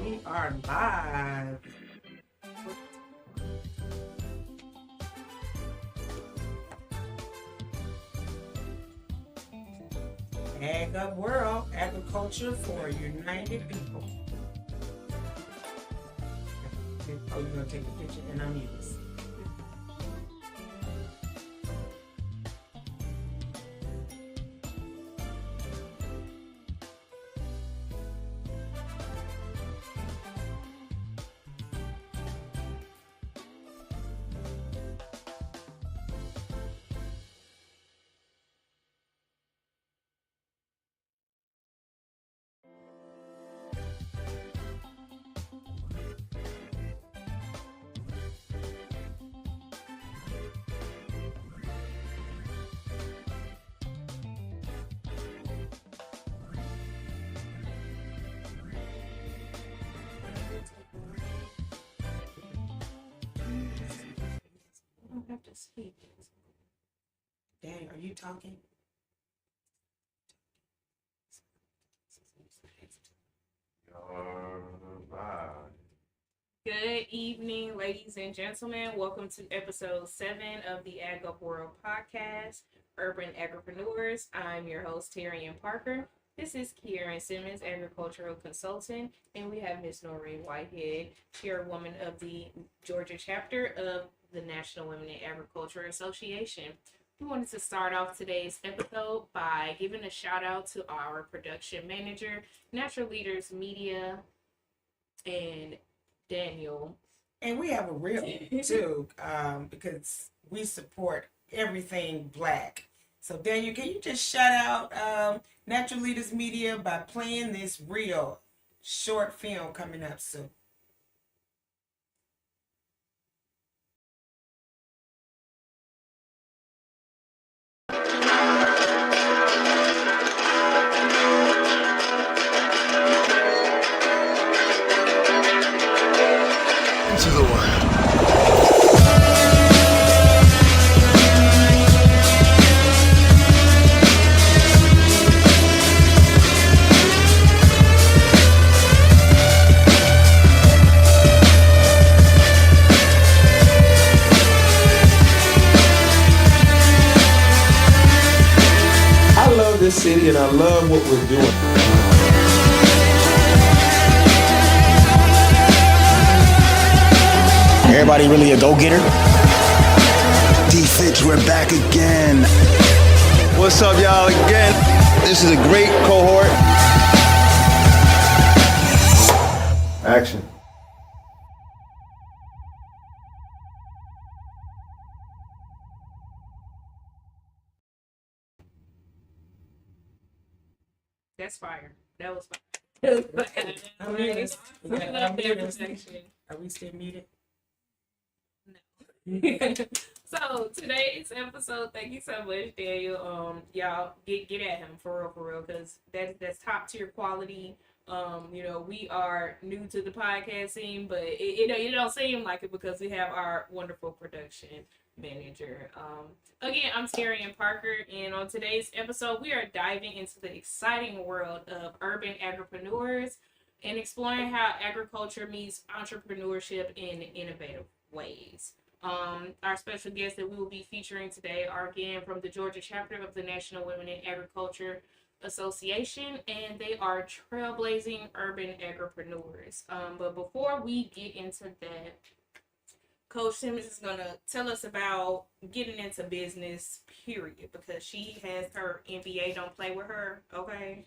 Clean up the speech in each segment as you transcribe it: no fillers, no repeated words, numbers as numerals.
We are live. Ag Up World, agriculture for united people. Oh, you're going to take a picture and I'm used. I don't have to speak. Dang, are you talking? Good evening, ladies and gentlemen. Welcome to episode 7 of the Ag Up World podcast, Urban Agripreneurs. I'm your host, Teryon Parker. This is Kyeron Simmons, agricultural consultant, and we have Ms. Noreen Whitehead, chairwoman of the Georgia chapter of the National Women in Agriculture Association. We wanted to start off today's episode by giving a shout out to our production manager, Natural Leaders Media, and Daniel. And we have a reel too, because we support everything Black. So Daniel, can you just shout out Natural Leaders Media by playing this reel short film coming up soon? To the wild. I love this city and I love what we're doing. Everybody really a go-getter? D-Fitch, we're back again. What's up, y'all? Again, this is a great cohort. Action. That's fire. That was fire. I'm muted. We love their protection. Are we still muted? So today's episode, thank you so much, Daniel. Y'all get at him for real, because that's top tier quality. We are new to the podcast scene, but it don't seem like it because we have our wonderful production manager. Again, I'm Teryon Parker, and on today's episode, we are diving into the exciting world of urban agripreneurs and exploring how agriculture meets entrepreneurship in innovative ways. Our special guests that we will be featuring today are again from the Georgia chapter of the National Women in Agriculture Association, and they are trailblazing urban agripreneurs. But before we get into that, Coach Simmons is going to tell us about getting into business, period, because she has her MBA, don't play with her, okay?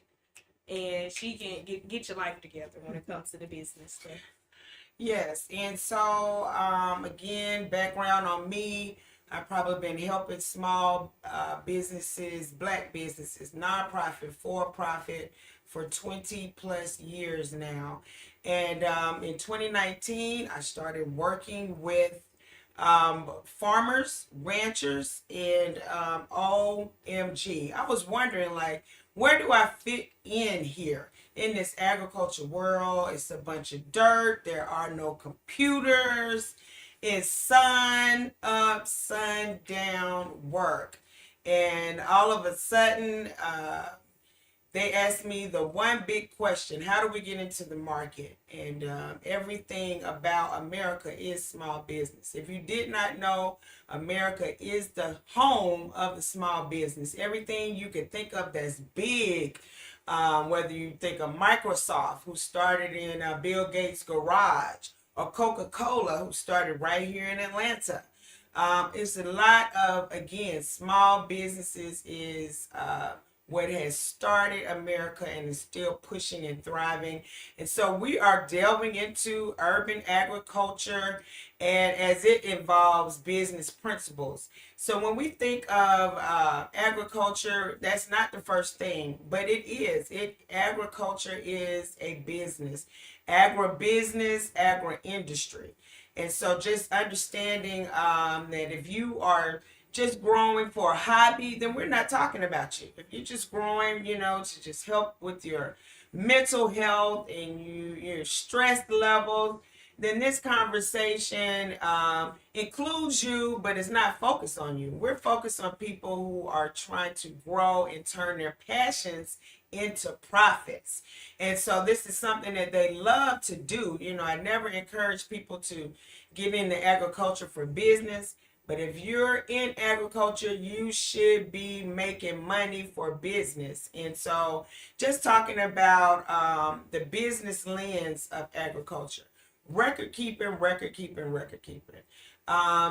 And she can get your life together when it comes to the business stuff. Yes, and so again, background on me, I've probably been helping small businesses, Black businesses, nonprofit, for-profit for 20 plus years now. And in 2019, I started working with farmers, ranchers, and OMG. I was wondering, like, where do I fit in here? In this agriculture world, it's a bunch of dirt. There are no computers. It's sun up, sun down work. And all of a sudden, they ask me the one big question: how do we get into the market? And everything about America is small business. If you did not know, America is the home of the small business. Everything you can think of that's big, whether you think of Microsoft, who started in Bill Gates' garage, or Coca-Cola, who started right here in Atlanta. It's a lot of, again, small businesses is what has started America and is still pushing and thriving. And so we are delving into urban agriculture and as it involves business principles. So when we think of agriculture, that's not the first thing, but it is. Agriculture is a business. Agribusiness, agri-industry. And so just understanding that if you are just growing for a hobby, then we're not talking about you. If you're just growing, to just help with your mental health and your stress levels, then this conversation includes you, but it's not focused on you. We're focused on people who are trying to grow and turn their passions into profits. And so this is something that they love to do. I never encourage people to get into agriculture for business. But if you're in agriculture, you should be making money for business. And so just talking about the business lens of agriculture. Record keeping.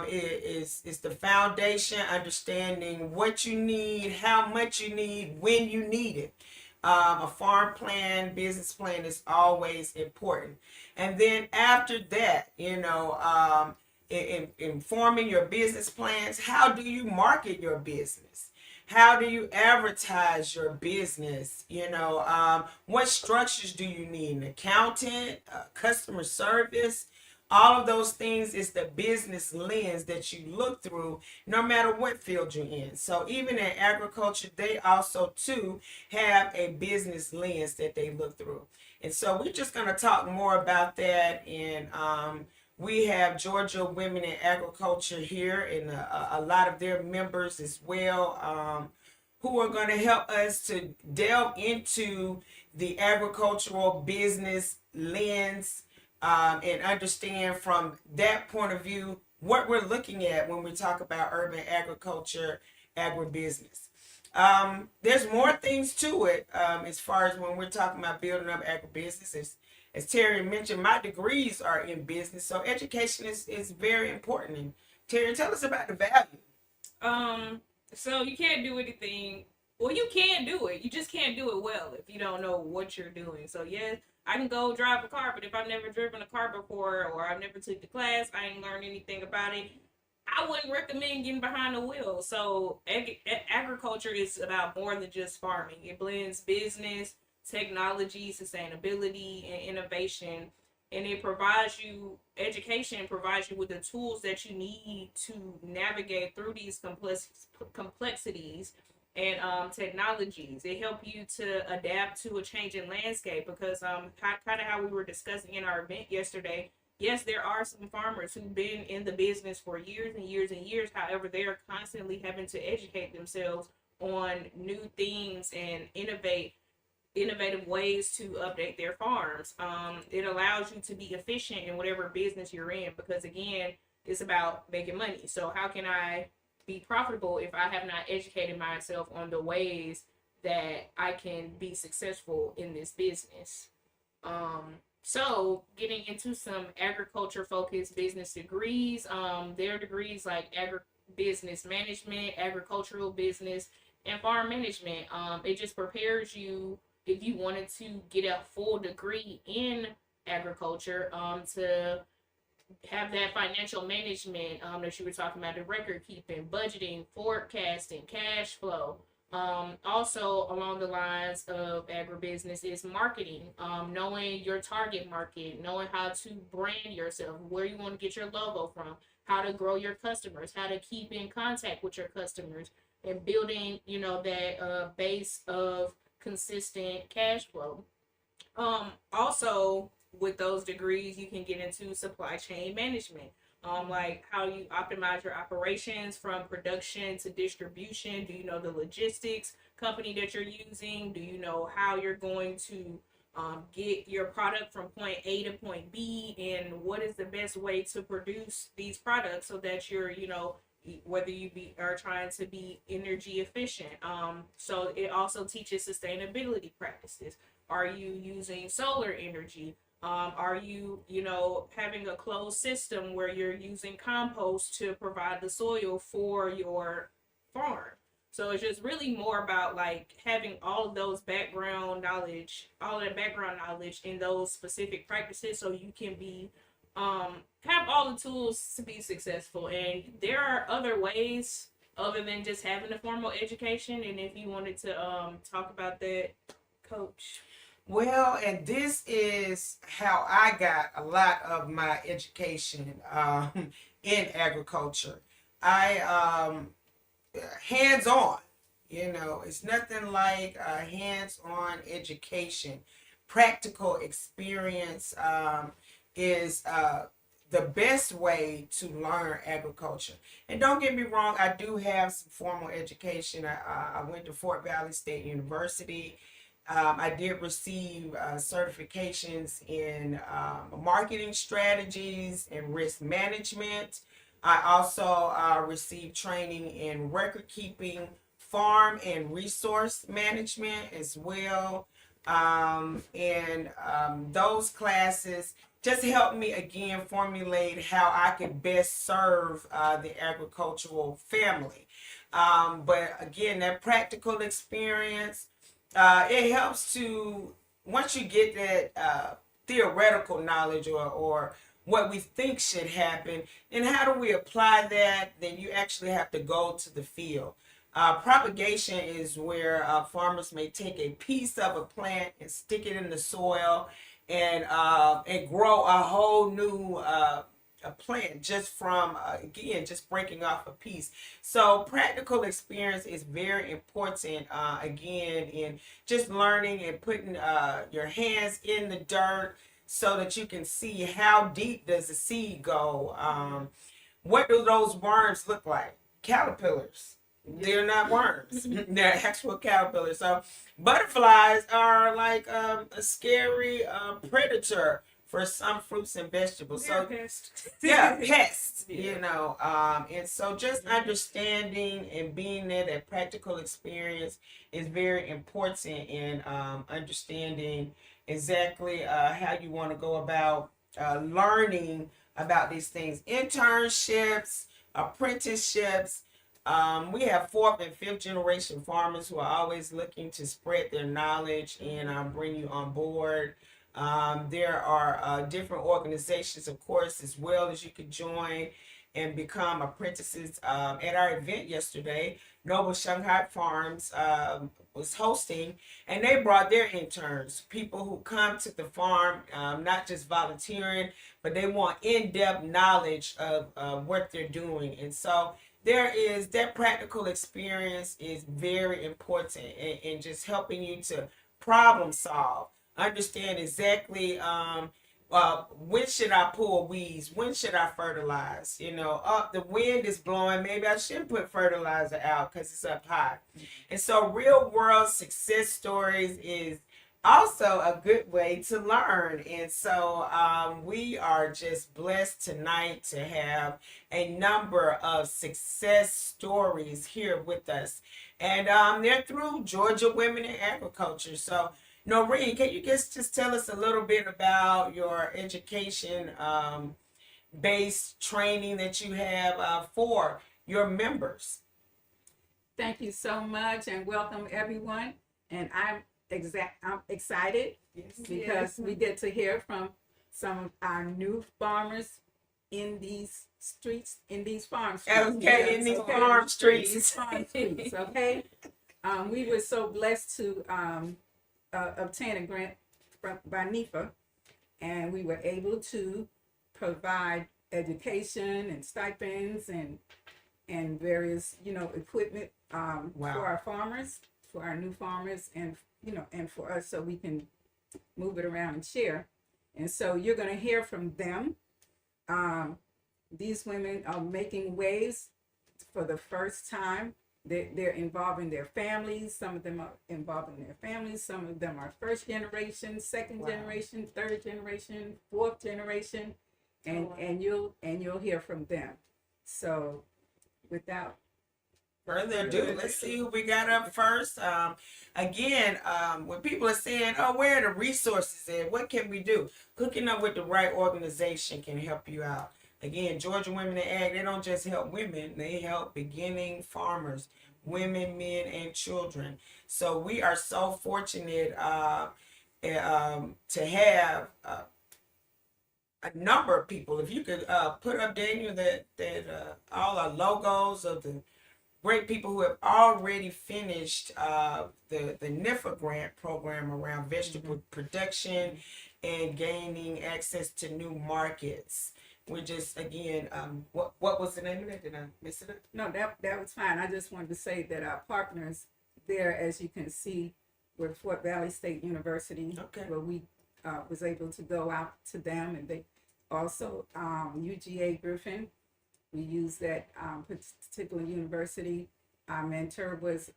Is the foundation, understanding what you need, how much you need, when you need it. A farm plan, business plan is always important. And then after that, in forming your business plans, how do you market your business? How do you advertise your business? What structures do you need? An accountant, customer service, all of those things is the business lens that you look through no matter what field you're in. So even in agriculture, they also too have a business lens that they look through. And so we're just going to talk more about that. And we have Georgia Women in Agriculture here and a lot of their members as well, who are going to help us to delve into the agricultural business lens and understand from that point of view what we're looking at when we talk about urban agriculture, agribusiness. There's more things to it as far as when we're talking about building up agribusinesses. As Teryon mentioned, my degrees are in business, so education is very important. And Teryon, tell us about the value. So you can't do anything. Well, you can do it. You just can't do it well if you don't know what you're doing. So yes, I can go drive a car, but if I've never driven a car before or I've never took the class, I ain't learned anything about it, I wouldn't recommend getting behind the wheel. So agriculture is about more than just farming. It blends business, technology, sustainability, and innovation. And it provides you, education provides you with the tools that you need to navigate through these complexities and technologies. It helps you to adapt to a changing landscape because kind of how we were discussing in our event yesterday, yes, there are some farmers who've been in the business for years and years and years. However, they are constantly having to educate themselves on new things and innovative ways to update their farms. It allows you to be efficient in whatever business you're in because, again, it's about making money. So how can I be profitable if I have not educated myself on the ways that I can be successful in this business? So getting into some agriculture focused business degrees, there are degrees like agribusiness management, agricultural business, and farm management. It just prepares you if you wanted to get a full degree in agriculture to have that financial management that you were talking about, the record keeping, budgeting, forecasting, cash flow. Also along the lines of agribusiness is marketing, knowing your target market, knowing how to brand yourself, where you want to get your logo from, how to grow your customers, how to keep in contact with your customers, and building, that base of consistent cash flow. Also, with those degrees, you can get into supply chain management. like how you optimize your operations from production to distribution. Do you know the logistics company that you're using? Do you know how you're going to get your product from point A to point B, and what is the best way to produce these products so that you're, whether you are trying to be energy efficient. So it also teaches sustainability practices. Are you using solar energy? Are you, having a closed system where you're using compost to provide the soil for your farm? So it's just really more about like having all of those all that background knowledge in those specific practices, so you can be have all the tools to be successful. And there are other ways other than just having a formal education. And if you wanted to talk about that, Coach. Well, and this is how I got a lot of my education in agriculture. I hands-on, it's nothing like hands-on education. Practical experience is the best way to learn agriculture. And don't get me wrong, I do have some formal education. I went to Fort Valley State University. I did receive certifications in marketing strategies and risk management. I also received training in record keeping, farm and resource management as well. And those classes just helped me again formulate how I could best serve the agricultural family. But again, that practical experience, it helps to, once you get that theoretical knowledge or what we think should happen, and how do we apply that, then you actually have to go to the field. Propagation is where farmers may take a piece of a plant and stick it in the soil and grow a whole new a plant just from again just breaking off a piece. So practical experience is very important again in just learning and putting your hands in the dirt so that you can see how deep does the seed go. What do those worms look like? Caterpillars. They're not worms. They're actual caterpillars. So butterflies are like a scary predator for some fruits and vegetables. They're So pests. yeah, pests, Yeah. and so just understanding and being there, that practical experience is very important in understanding exactly how you want to go about learning about these things. Internships, apprenticeships. We have fourth and fifth generation farmers who are always looking to spread their knowledge and bring you on board. There are different organizations, of course, as well as you could join and become apprentices. At our event yesterday, Noble Shanghai Farms was hosting, and they brought their interns, people who come to the farm, not just volunteering, but they want in-depth knowledge of what they're doing. And so there is that practical experience is very important in just helping you to problem solve, understand exactly when should I pull weeds, when should I fertilize, the wind is blowing, maybe I shouldn't put fertilizer out because it's up high. And so real world success stories is also a good way to learn. And so we are just blessed tonight to have a number of success stories here with us, and they're through Georgia Women in Agriculture. So Noreen, can you just tell us a little bit about your education based training that you have for your members? Thank you so much, and welcome everyone. And I'm excited because we get to hear from some of our new farmers in these streets, in these farm streets. Okay, in these farm streets. These farm streets, okay? We were so blessed to obtain a grant by NEFA, and we were able to provide education and stipends and various, equipment for our farmers, for our new farmers, and and for us, so we can move it around and share. And so you're going to hear from them. These women are making waves for the first time. They're involving their families. Some of them are involving their families. Some of them are first generation, second generation, third generation, fourth generation, and you'll hear from them. So, without further ado, let's see who we got up first. Again, when people are saying, "Oh, where are the resources at? What can we do?" Hooking up with the right organization can help you out. Again, Georgia Women in Ag, they don't just help women, they help beginning farmers, women, men, and children. So we are so fortunate to have a number of people. If you could put up, Daniel, that all our logos of the great people who have already finished the NIFA grant program around vegetable production and gaining access to new markets. We're just, again, what was the name of that? Did I miss it? No, that was fine. I just wanted to say that our partners there, as you can see, were Fort Valley State University, where we was able to go out to them, and they also UGA Griffin. We used that particular university. Our mentor was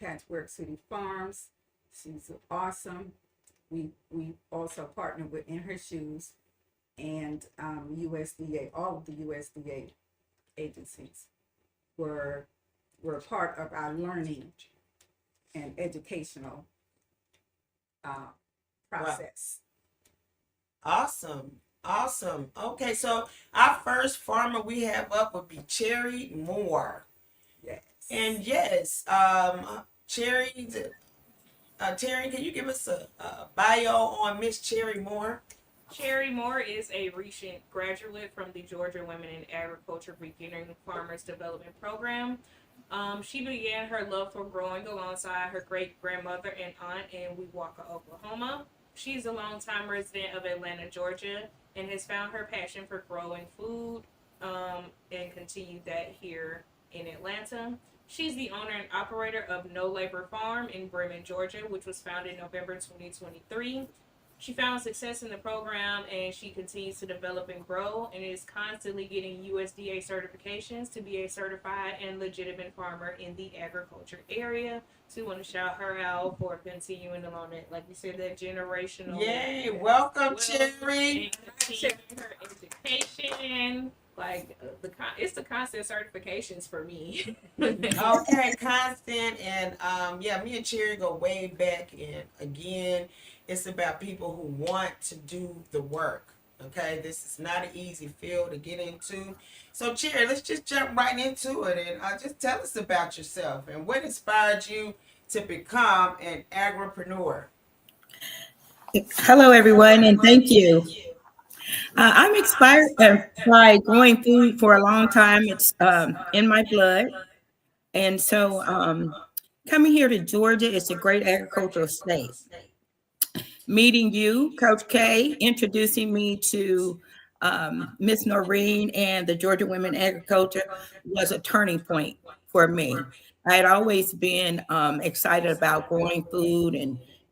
Patchwork City Farms. She's awesome. We also partnered with In Her Shoes and USDA. All of the USDA agencies were part of our learning and educational process. Wow. Awesome. Okay, so our first farmer we have up would be Cherry Moore. Yes. And yes, Cherry, Terry, can you give us a bio on Miss Cherry Moore? Cherry Moore is a recent graduate from the Georgia Women in Agriculture Beginning Farmers Development Program. She began her love for growing alongside her great-grandmother and aunt in Weewaka, Oklahoma. She's a longtime resident of Atlanta, Georgia, and has found her passion for growing food and continued that here in Atlanta. She's the owner and operator of No Labor Farm in Bremen, Georgia, which was founded in November 2023. She found success in the program and she continues to develop and grow and is constantly getting USDA certifications to be a certified and legitimate farmer in the agriculture area. So we want to shout her out for continuing along that, like we said, that generational. Yay, welcome, Cherry. And continuing her education. Like it's the constant certifications for me. Okay, constant, and yeah, me and Cherry go way back, and again, it's about people who want to do the work. Okay, this is not an easy field to get into. So Cherry, let's just jump right into it, and just tell us about yourself and what inspired you to become an agripreneur. Hello, everyone, and thank you. I'm inspired by growing food for a long time. It's in my blood. And so coming here to Georgia, it's a great agricultural state. Meeting you, Coach K, introducing me to Miss Noreen and the Georgia Women Agriculture was a turning point for me. I had always been excited about growing food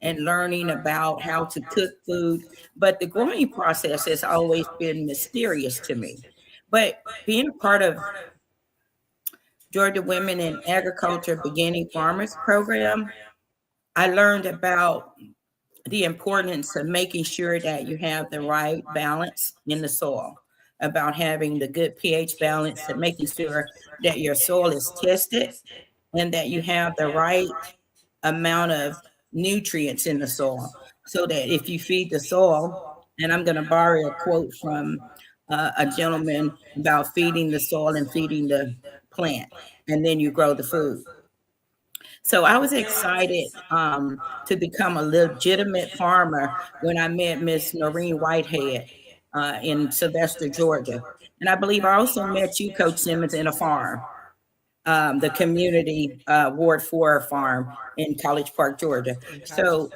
and learning about how to cook food, but the growing process has always been mysterious to me. But being a part of Georgia Women in Agriculture Beginning Farmers Program, I learned about the importance of making sure that you have the right balance in the soil, about having the good pH balance and making sure that your soil is tested and that you have the right amount of nutrients in the soil, so that if you feed the soil, and I'm going to borrow a quote from a gentleman about feeding the soil and feeding the plant, and then you grow the food. So I was excited to become a legitimate farmer when I met Miss Noreen Whitehead in Sylvester, Georgia. And I believe I also met you, Coach Simmons, in a farm, the community Ward 4 farm in College Park, Georgia. So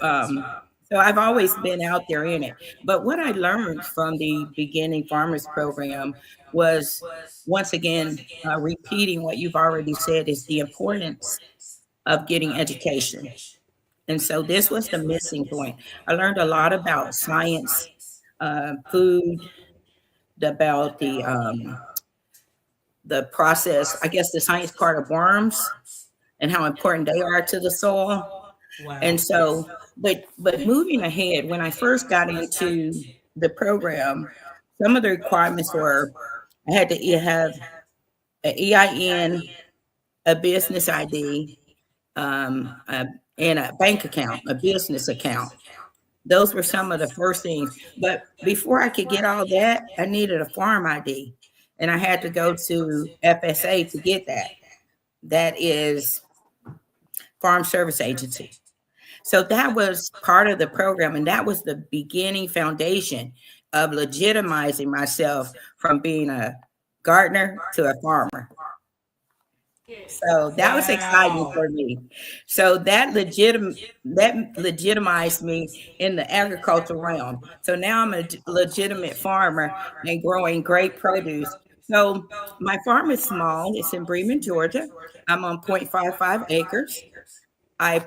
I've always been out there in it. But what I learned from the Beginning Farmers Program was, once again, repeating what you've already said, is the importance of getting education. And so this was the missing point. I learned a lot about science, food, about the the process, I guess the science part of worms and how important they are to the soil. Wow. And so, but moving ahead, when I first got into the program, some of the requirements were I had to have an EIN, a business ID, and a bank account, a business account. Those were some of the first things. But before I could get all that, I needed a farm ID, and I had to go to FSA to get that. That is Farm Service Agency. So that was part of the program, and that was the beginning foundation of legitimizing myself from being a gardener to a farmer. Yes. So that was exciting Wow. for me. So that legitimized me in the agricultural realm. So now I'm a legitimate farmer and growing great produce. So my farm is small. It's in Bremen, Georgia. I'm on 0.55 acres. I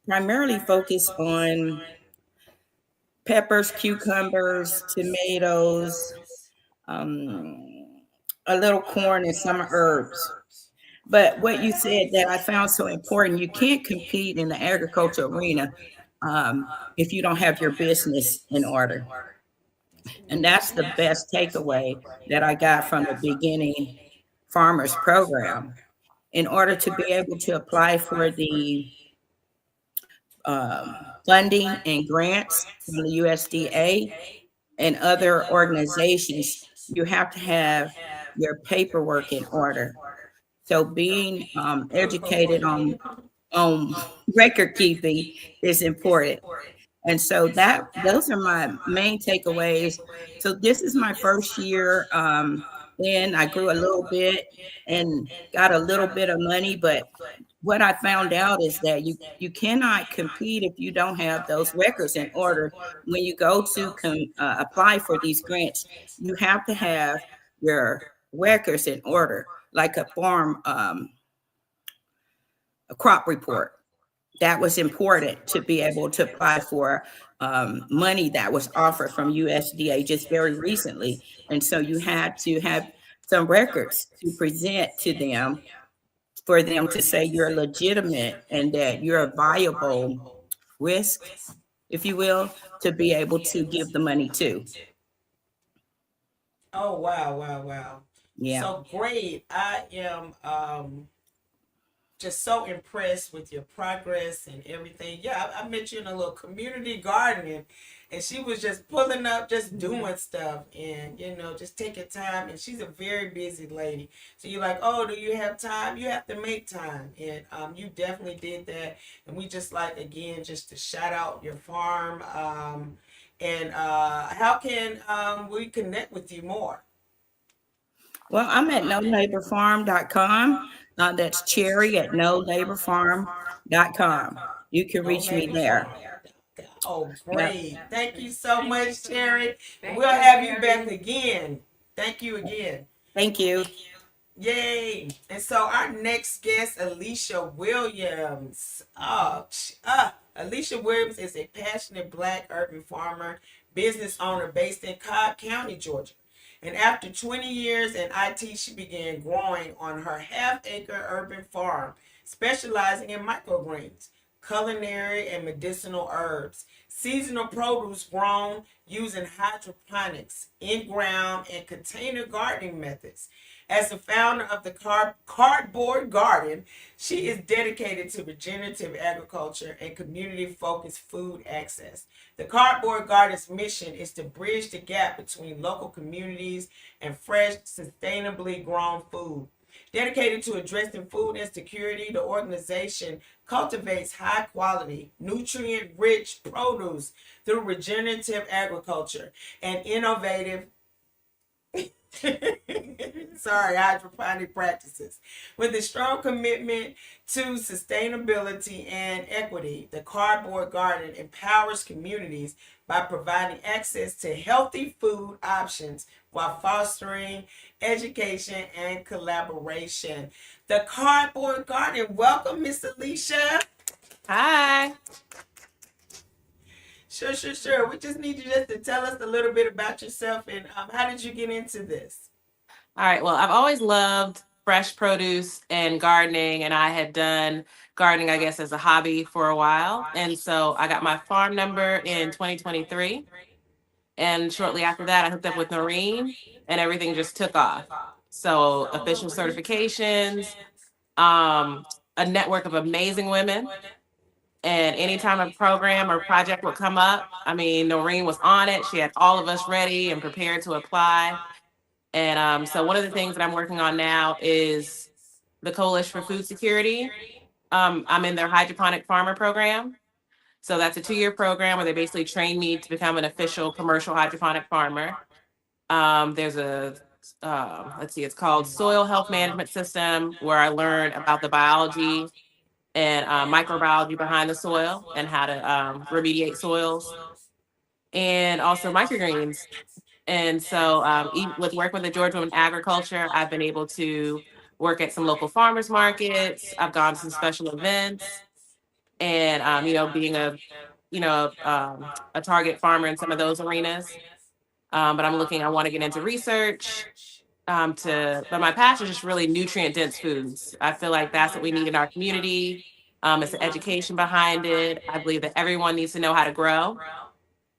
primarily focus on peppers, cucumbers, tomatoes, a little corn, and some herbs. But what you said that I found so important, you can't compete in the agriculture arena if you don't have your business in order. And that's the best takeaway that I got from the beginning farmers program. In order to be able to apply for the funding and grants from the USDA and other organizations, you have to have your paperwork in order. So being educated on record keeping is important. And so that those are my main takeaways. So this is my first year in. I grew a little bit and got a little bit of money, but what I found out is that you cannot compete if you don't have those records in order. When you go to apply for these grants, you have to have your records in order, like a crop report. That was important to be able to apply for money that was offered from USDA just very recently. And so you had to have some records to present to them for them to say you're legitimate and that you're a viable risk, if you will, to be able to give the money to. Oh, wow, wow, wow. Yeah. So great. I am just so impressed with your progress and everything. Yeah, I met you in a little community garden, and she was just pulling up, just doing stuff, and just taking time. And she's a very busy lady. So you're like, oh, do you have time? You have to make time, and you definitely did that. And we just like again just to shout out your farm. And how can we connect with you more? Well, I'm at nolaborfarm.com. That's Cherry at nolaborfarm.com. You can reach me there. Oh, Yep. great. Thank you so much, Terry. Thank We'll you, have you Terry. back again. Thank you again. Thank you. Yay. And so our next guest, Alicia Williams. Alicia Williams is a passionate Black urban farmer, business owner based in Cobb County, Georgia. And after 20 years in IT, she began growing on her half-acre urban farm, specializing in microgreens, culinary and medicinal herbs, seasonal produce grown using hydroponics, in-ground and container gardening methods. As the founder of the Cardboard Garden, she is dedicated to regenerative agriculture and community-focused food access. The Cardboard Garden's mission is to bridge the gap between local communities and fresh, sustainably grown food. Dedicated to addressing food insecurity, the organization cultivates high quality, nutrient rich produce through regenerative agriculture and innovative hydroponic practices. With a strong commitment to sustainability and equity, the Cardboard Garden empowers communities by providing access to healthy food options while fostering education and collaboration. The Cardboard Garden, welcome, Miss Alicia. Hi. Sure. We just need you just to tell us a little bit about yourself and how did you get into this? All right. Well, I've always loved fresh produce and gardening, and I had done gardening, I guess, as a hobby for a while. And so I got my farm number in 2023. And shortly after that, I hooked up with Noreen, and everything just took off. So official certifications, um, a network of amazing women. And anytime a program or project would come up, I mean, Noreen was on it. She had all of us ready and prepared to apply. And so one of the things that I'm working on now is the Coalition for Food Security. I'm in their hydroponic farmer program. So that's a 2-year program where they basically train me to become an official commercial hydroponic farmer. There's a, let's see, it's called Soil Health Management System, where I learn about the biology and microbiology behind the soil and how to remediate soils, and also microgreens. And so with work with the Georgia Women Agriculture, I've been able to work at some local farmers markets. I've gone to some special events, and being a target farmer in some of those arenas. But I want to get into research. But my passion is just really nutrient dense foods. I feel like that's what we need in our community. It's the education behind it. I believe that everyone needs to know how to grow.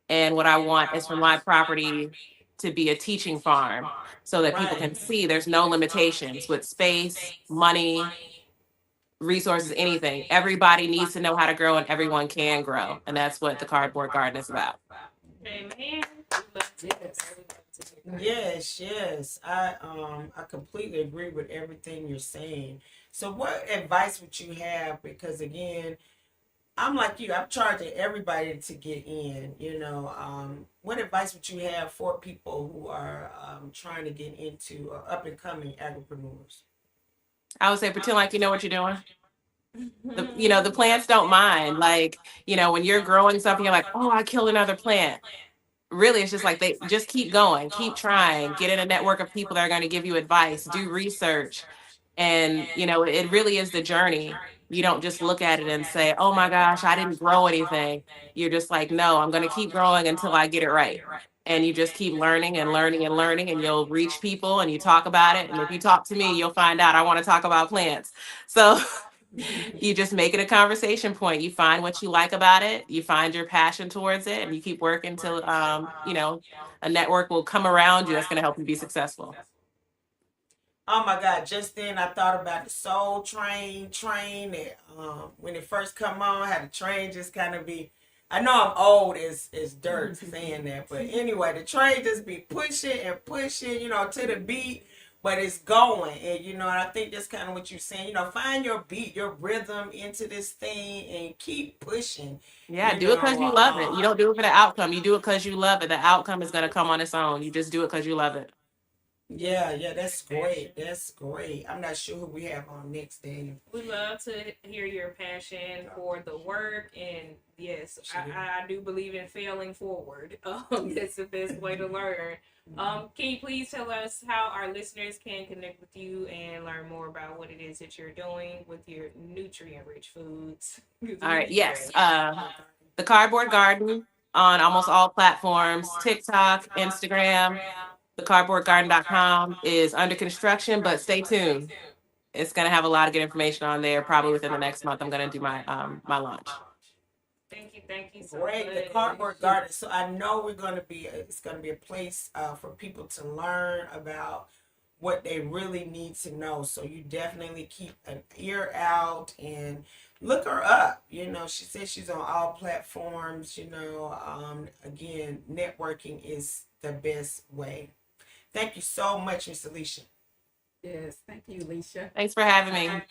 And what I want is for my property to be a teaching farm so that people can see there's no limitations with space, money, resources, anything. Everybody needs to know how to grow and everyone can grow. And that's what the cardboard garden is about. Amen. Yes. I completely agree with everything you're saying. So what advice would you have? Because again, I'm like you, I'm charging everybody to get in, what advice would you have for people who are trying to get into up and coming agripreneurs? I would say pretend like you know what you're doing. The plants don't mind. Like, when you're growing something, you're like, oh, I killed another plant. Really, it's just like they just keep going, keep trying, get in a network of people that are going to give you advice, do research. And, it really is the journey. You don't just look at it and say, oh my gosh, I didn't grow anything. You're just like, no, I'm going to keep growing until I get it right. And you just keep learning and learning and learning, and you'll reach people and you talk about it. And if you talk to me, you'll find out I want to talk about plants. So you just make it a conversation point. You find what you like about it. You find your passion towards it, and you keep working till, a network will come around you that's going to help you be successful. Oh my God! Just then I thought about the Soul Train. That when it first come on, how the train just kind of be. I know I'm old as dirt saying that, but anyway, the train just be pushing and pushing, to the beat, but it's going. And and I think that's kind of what you're saying. Find your beat, your rhythm into this thing, and keep pushing. Yeah, do it because you love it. You don't do it for the outcome. You do it because you love it. The outcome is going to come on its own. You just do it because you love it. Yeah, that's great. That's great. I'm not sure who we have on next, Daniel. We love to hear your passion for the work, and yes, I do believe in failing forward. That's the best way to learn. Can you please tell us how our listeners can connect with you and learn more about what it is that you're doing with your nutrient-rich foods? All right. Yes. The Cardboard Garden on almost all platforms, TikTok, Instagram. thecardboardgarden.com is under construction, but stay tuned. It's going to have a lot of good information on there. Probably within the next month, I'm going to do my my launch. Thank you so Great, much. the Cardboard Garden. So I know it's going to be a place for people to learn about what they really need to know. So you definitely keep an ear out and look her up. She says she's on all platforms. Again, networking is the best way. Thank you so much, Miss Alicia. Yes, thank you, Alicia. Thanks for having me.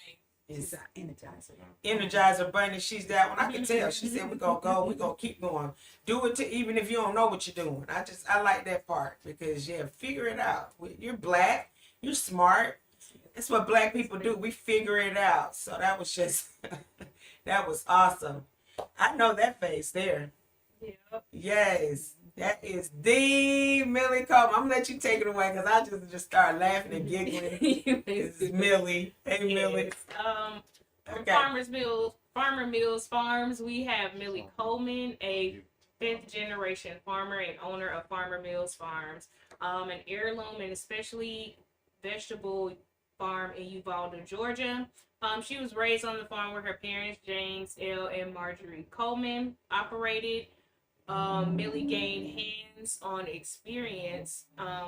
She's our energizer. Energizer Bunny, she's that one. I can tell. She said we're gonna keep going. Do it even if you don't know what you're doing. I like that part because figure it out. You're black, you're smart. That's what black people do. We figure it out. So that was just that was awesome. I know that face there. Yep. Yes. That is the Millie Coleman. I'm gonna let you take it away because I just start laughing and giggling. This is Millie. Hey, Millie. From Farmer Mills Farms, we have Millie Coleman, a 5th generation farmer and owner of Farmer Mills Farms, an heirloom and especially vegetable farm in Uvalde, Georgia. She was raised on the farm where her parents, James L. and Marjorie Coleman, operated. Millie gained hands-on experience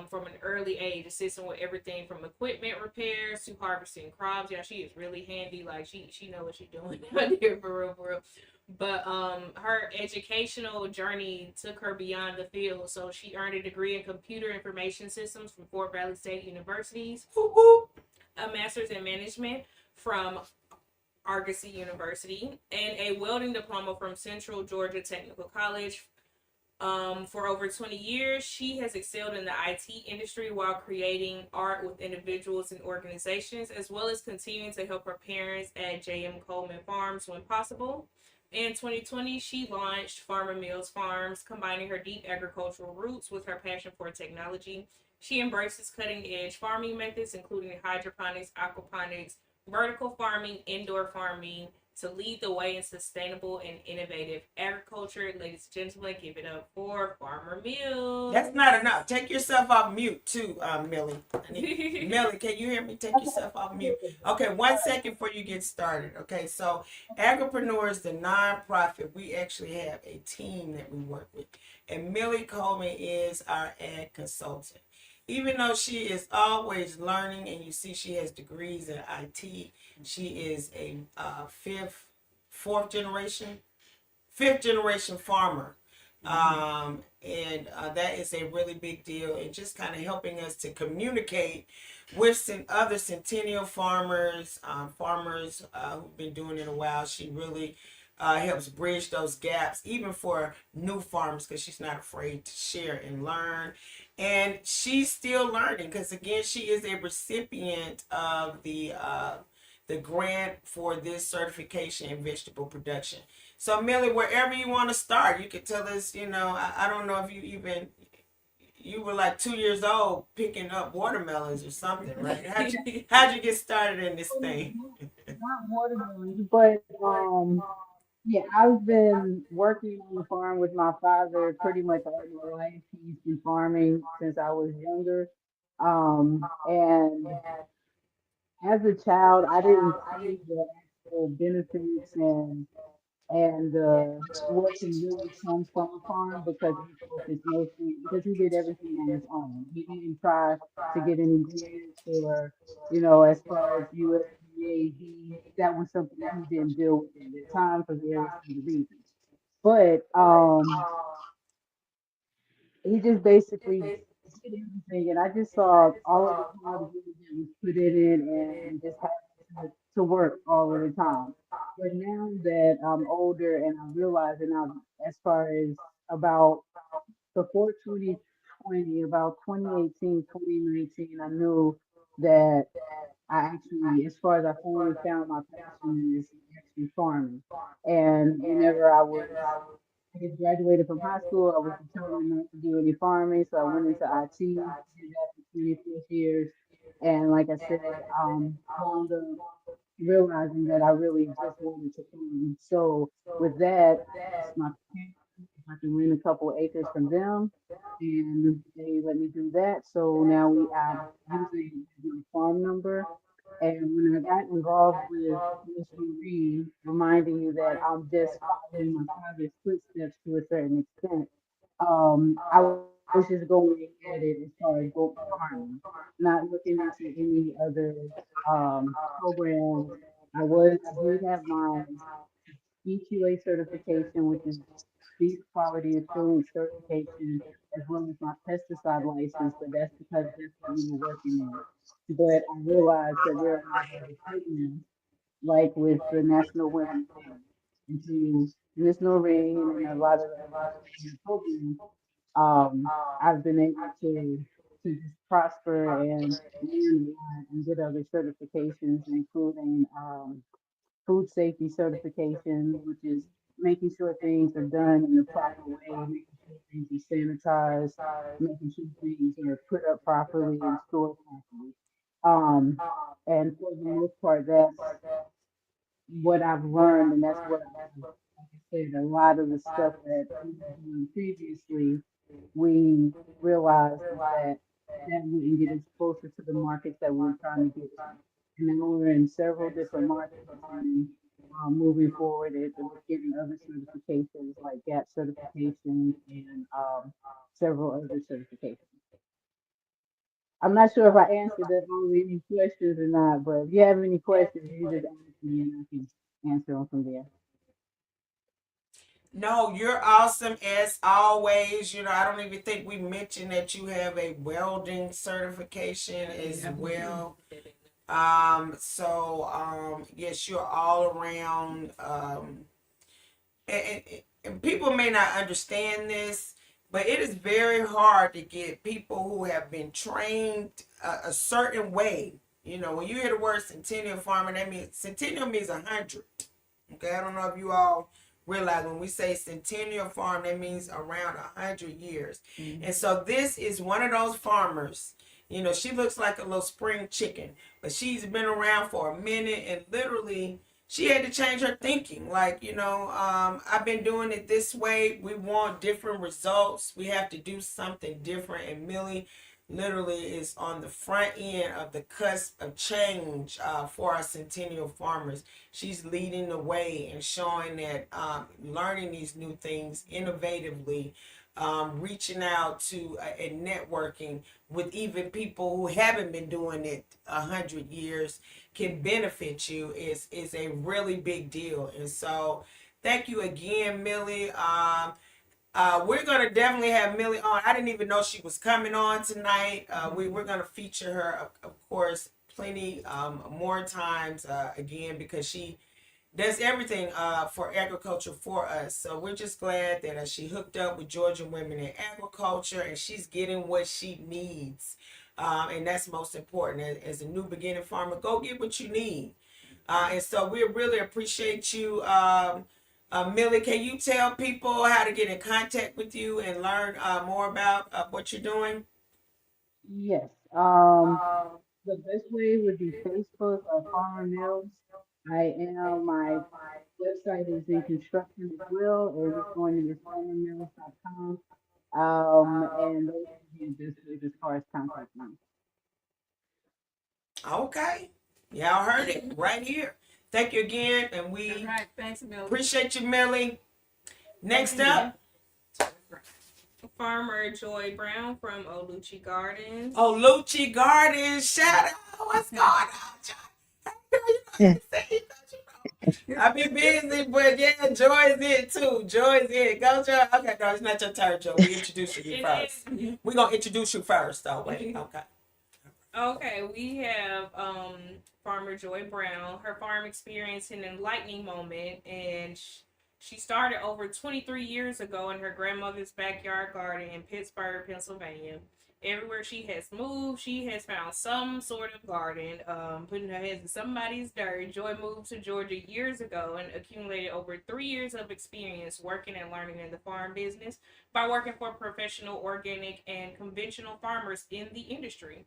from an early age, assisting with everything from equipment repairs to harvesting crops. Yeah, she is really handy. Like she know what she's doing out there for real, for real. But her educational journey took her beyond the field. So she earned a degree in computer information systems from Fort Valley State University's, a master's in management from Argosy University, and a welding diploma from Central Georgia Technical College. For over 20 years, she has excelled in the IT industry while creating art with individuals and organizations, as well as continuing to help her parents at J.M. Coleman Farms when possible. In 2020, she launched Farmer Mills Farms, combining her deep agricultural roots with her passion for technology. She embraces cutting edge farming methods, including hydroponics, aquaponics, vertical farming, indoor farming, to lead the way in sustainable and innovative agriculture. Ladies and gentlemen, give it up for Farmer Mills. That's not enough. Take yourself off mute too, Millie. Millie, can you hear me? Take yourself off mute. Okay, 1 second before you get started. Okay, so Agripreneurs, the nonprofit, we actually have a team that we work with. And Millie Coleman is our ag consultant. Even though she is always learning, and you see she has degrees in IT, she is a fifth generation farmer. And that is a really big deal, and just kind of helping us to communicate with some other centennial farmers, who've been doing it a while. She really helps bridge those gaps, even for new farmers, because she's not afraid to share and learn. And she's still learning, because again, she is a recipient of the grant for this certification in vegetable production. So Millie, wherever you want to start, you can tell us, I don't know if you were like 2 years old picking up watermelons or something, right? How'd you get started in this thing? Not watermelons, but yeah, I've been working on the farm with my father pretty much all my life. He's been farming since I was younger. And as a child, I didn't see the actual benefits and what can really come from a farm because he focused mostly because he did everything on his own. He didn't try to get any grants or, as far as USDA, that was something he didn't deal with at the time for various other reasons. But he just basically did everything, and I just saw all of the hard work that was put in it, and just had to work all of the time. But now that I'm older and I realize, and I'm as far as about before 2020, about 2018, 2019, I knew that I actually, as far as I finally found my passion is actually farming. And whenever I just graduated from high school. I was determined not to do any farming, so I went into IT, did that for 20 plus years. And like I said, wound up realizing that I really just wanted to farm. So with that, I asked my parents if I can rent a couple of acres from them, and they let me do that. So now I'm using my farm number. And when I got involved with Miss Marie, reminding you that I'm just following my father's footsteps to a certain extent, I was just going at it as far as goat farming, not looking into any other programs. I did have my EQA certification, which is Beef Quality Assurance Certification, as well as my pesticide license, but that's because that's what we were working at. But I realized that there are a lot of other programs, like with the National Women's Day, and through Miss Noreen and a lot of the other programs, I've been able to just prosper and learn a lot and get other certifications, including food safety certification, which is making sure things are done in the proper way, making sure things are sanitized, making sure things are put up properly and stored properly. Um, and for the most part, that's what I've learned, and that's what like I said, a lot of the stuff that we were doing previously, we realized is that that wouldn't get us closer to the markets that we were trying to get to. And now we're in several different markets and moving forward with getting other certifications like GAP certifications and several other certifications. I'm not sure if I answered all any questions or not, but if you have any questions, you just ask me and I can answer them from there. No, you're awesome as always. I don't even think we mentioned that you have a welding certification as well. Yes, you're all around. And people may not understand this, but it is very hard to get people who have been trained a certain way. When you hear the word centennial farmer, that means centennial means 100. Okay, I don't know if you all realize when we say centennial farm, that means around 100 years. Mm-hmm. And so this is one of those farmers. She looks like a little spring chicken, but she's been around for a minute, and literally she had to change her thinking. Like, I've been doing it this way. We want different results. We have to do something different. And Millie literally is on the front end of the cusp of change for our centennial farmers. She's leading the way and showing that learning these new things innovatively, reaching out to and networking with even people who haven't been doing it 100 years can benefit you is a really big deal. And so thank you again, Millie. We're going to definitely have Millie on. I didn't even know she was coming on tonight. We're going to feature her, of course, plenty more times again, because she does everything for agriculture for us. So we're just glad that she hooked up with Georgia Women in Agriculture, and she's getting what she needs. And that's most important. As a new beginning farmer, go get what you need. And so we really appreciate you. Millie, can you tell people how to get in contact with you and learn more about what you're doing? Yes. The best way would be Facebook or Farmer Mills. My website is in construction as well, and it's going to be farmermills.com. And those would be the best ways as far as contacting me. Okay. Y'all heard it right here. Thank you again, and we All right, thanks, Millie. appreciate you, Millie. Next up, Farmer Joy Brown from Oluchi Gardens. Oluchi Gardens. Shout out. What's going on, Joy? I be busy, but yeah, Joy's it too. Joy's it. Go, Joy. Okay, no, it's not your turn, Joy. We introduce you first. We're gonna introduce you first, though. Wait, okay. Okay, we have Farmer Joy Brown. Her farm experienced an enlightening moment, and she started over 23 years ago in her grandmother's backyard garden in Pittsburgh, Pennsylvania. Everywhere she has moved, she has found some sort of garden, putting her hands in somebody's dirt. Joy moved to Georgia years ago and accumulated over 3 years of experience working and learning in the farm business by working for professional, organic, and conventional farmers in the industry.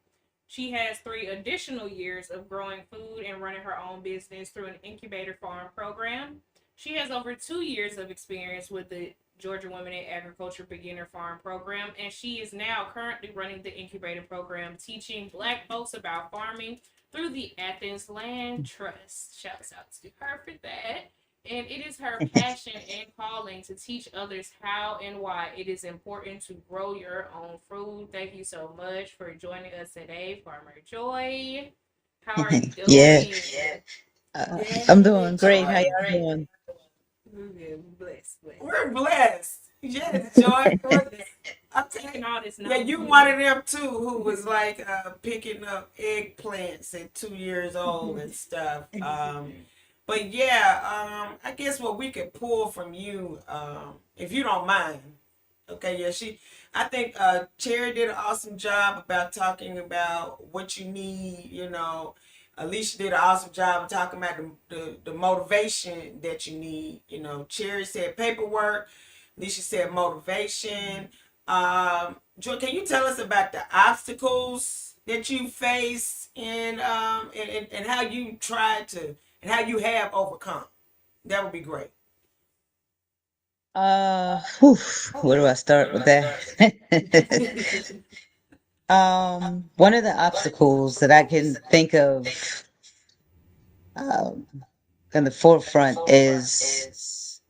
She has 3 additional years of growing food and running her own business through an incubator farm program. She has over 2 years of experience with the Georgia Women in Agriculture Beginner Farm Program, and she is now currently running the incubator program, teaching Black folks about farming through the Athens Land Trust. Shouts out to her for that. And it is her passion and calling to teach others how and why it is important to grow your own food. Thank you so much for joining us today, Farmer Joy. How are you doing? Yeah. I'm doing great. How y'all doing? Blessed. We're blessed. Yes, Joy. Okay. Yeah, you one of them too who was like picking up eggplants at 2 years old and stuff. But yeah, I guess what we could pull from you, if you don't mind. Okay, yeah, I think Cherry did an awesome job about talking about what you need, Alicia did an awesome job of talking about the motivation that you need. Cherry said paperwork. Alicia said motivation. Joy, can you tell us about the obstacles that you face and how you tried to and how you have overcome? That would be great. Where do I start with that? One of the obstacles that I can think of um, in the forefront is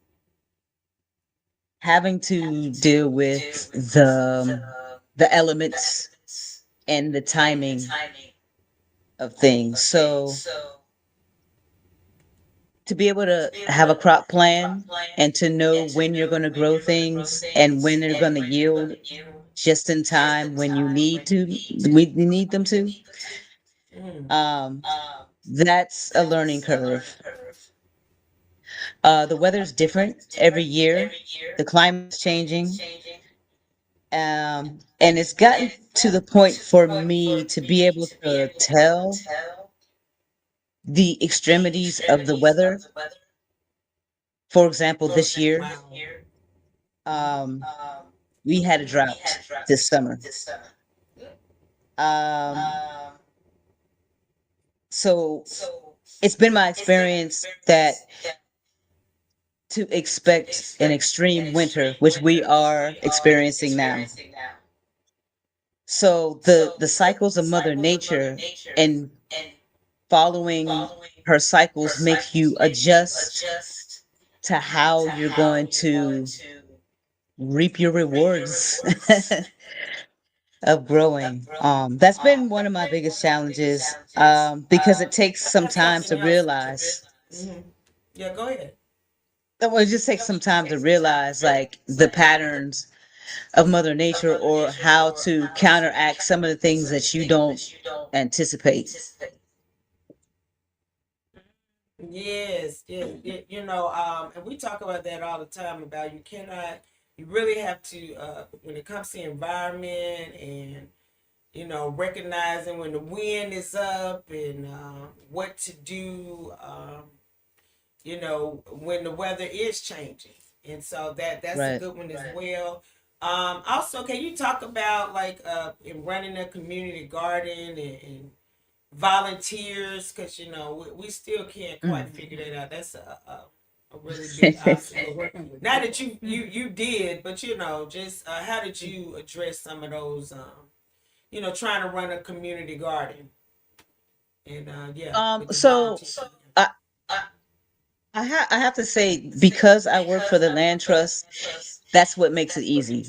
having to deal with the elements and the timing of things. So to be able to have a crop plan and to know when you're going to grow things and when they're going to yield just in time when we need them to, Mm. um, that's a learning curve. The weather's different every year. The climate's changing. And it's gotten to the point for me to be able to tell the extremities of the weather. For example, this year, Wow. um, we had a drought this summer. Um, so it's been my experience that to expect an extreme winter, which we are experiencing now. So the cycles of Mother Nature and following her cycles make you adjust to how you're going to reap your rewards of growing. That's been one of my biggest challenges because it takes some Got time something to else. realize. Hmm. Yeah, go ahead. Well, it just takes some time to realize like the patterns of Mother Nature or how to counteract some of the things that you don't anticipate. Yes, yes, and we talk about that all the time about you really have to, when it comes to environment and, recognizing when the wind is up and what to do, when the weather is changing. And so that's a Right. good one as well. Also, can you talk about like in running a community garden and volunteers? Because we still can't quite Mm. figure that out. That's a really big obstacle. Working with Now that people. you did, but just how did you address some of those? Trying to run a community garden and with the So volunteers. I I have to say because I work for the land trust, that's what makes it easy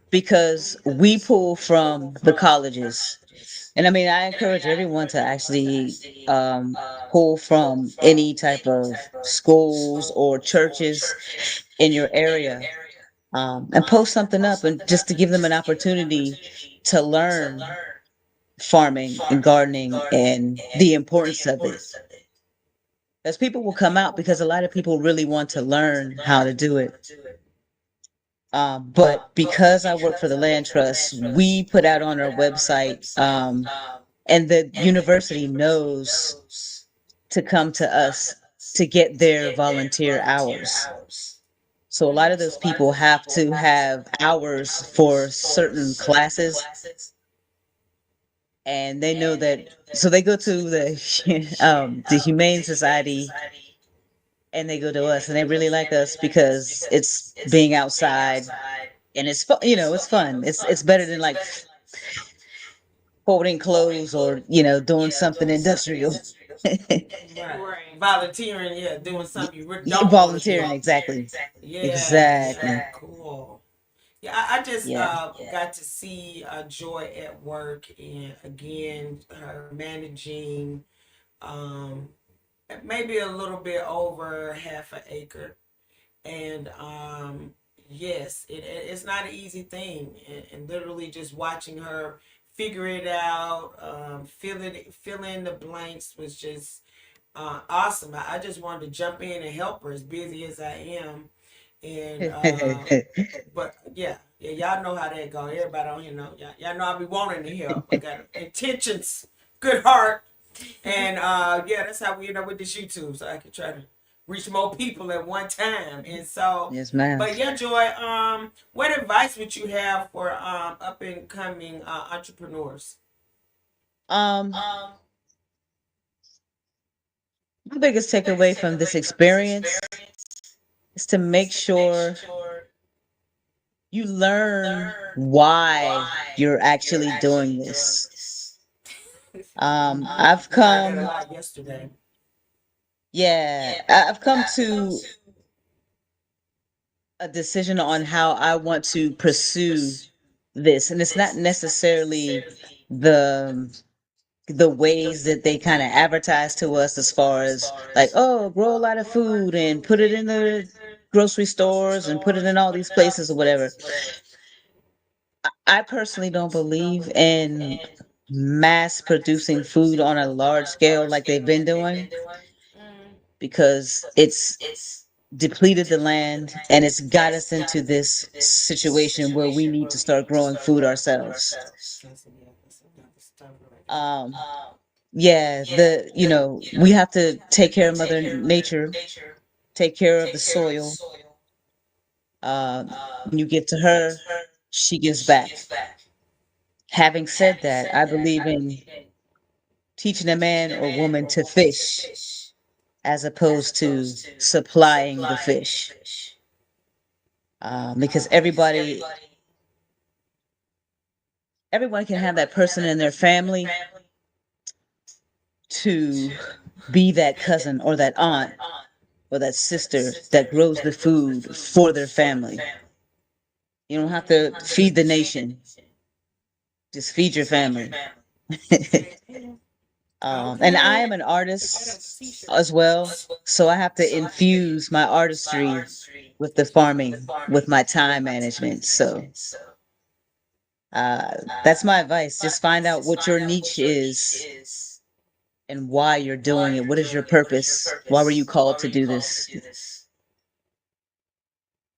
because we pull from the colleges. And I mean, I encourage everyone to actually pull from any type of schools or churches in your area and post something up and just to give them an opportunity to learn farming and gardening and the importance of it. As people will come out because a lot of people really want to learn how to do it. But because I work for the land trust, we put out on our website, and the university knows to come to us to get their volunteer hours. So a lot of those people have to have hours for certain classes, and they know that. So they go to the Humane Society, and they go to us, and they really like us because it's being outside, and it's fun. It's fun. It's better than like folding clothes or doing something industrial. Right. Right. Volunteering, yeah, doing something you don't want to Volunteering, do. exactly. Yeah, Exactly. yeah, cool. Yeah, I just Yeah. got to see Joy at work, and again, her managing um, maybe a little bit over half an acre, and yes, it's not an easy thing, and literally just watching her figure it out, fill in the blanks was just awesome. I just wanted to jump in and help her, as busy as I am. And but yeah, y'all know how that go. Everybody on here know. Y'all know I be wanting to help. I got intentions, good heart, and yeah, that's how we end up with this YouTube, so I can try to reach more people at one time. And so, Yes, ma'am. but yeah, Joy, what advice would you have for up and coming entrepreneurs? Um, my biggest takeaway from this experience is to make sure you learn why you're actually doing this. I've I learned that a come, lot yesterday. yeah, I've come to a decision on how I want to pursue this, and it's not necessarily the the ways that they kind of advertise to us as far as like, oh, grow a lot of food and put it in the grocery stores and put it in all these places or whatever. I personally don't believe in mass producing food on a large scale like they've been doing Mm, because it's depleted the land and it's got us into this situation where we need to start growing food ourselves. That's tough right there. Um, yeah, we have to take care of Mother Nature, take care of the soil. When you give to her, she gives back. Having said that, I believe in teaching a man or woman to fish as opposed to supplying the fish. Because everyone can have that person in their family to be that cousin or that aunt or that sister that grows the food for their family. You don't have to feed the nation, just feed your family. yeah. And I Okay. am an That's a artist t-shirt. as well, so I have to infuse my artistry with the farming, with my time management. So that's my advice. Just find out what your niche is and why you're doing it. What is your purpose? Why were you called to do this?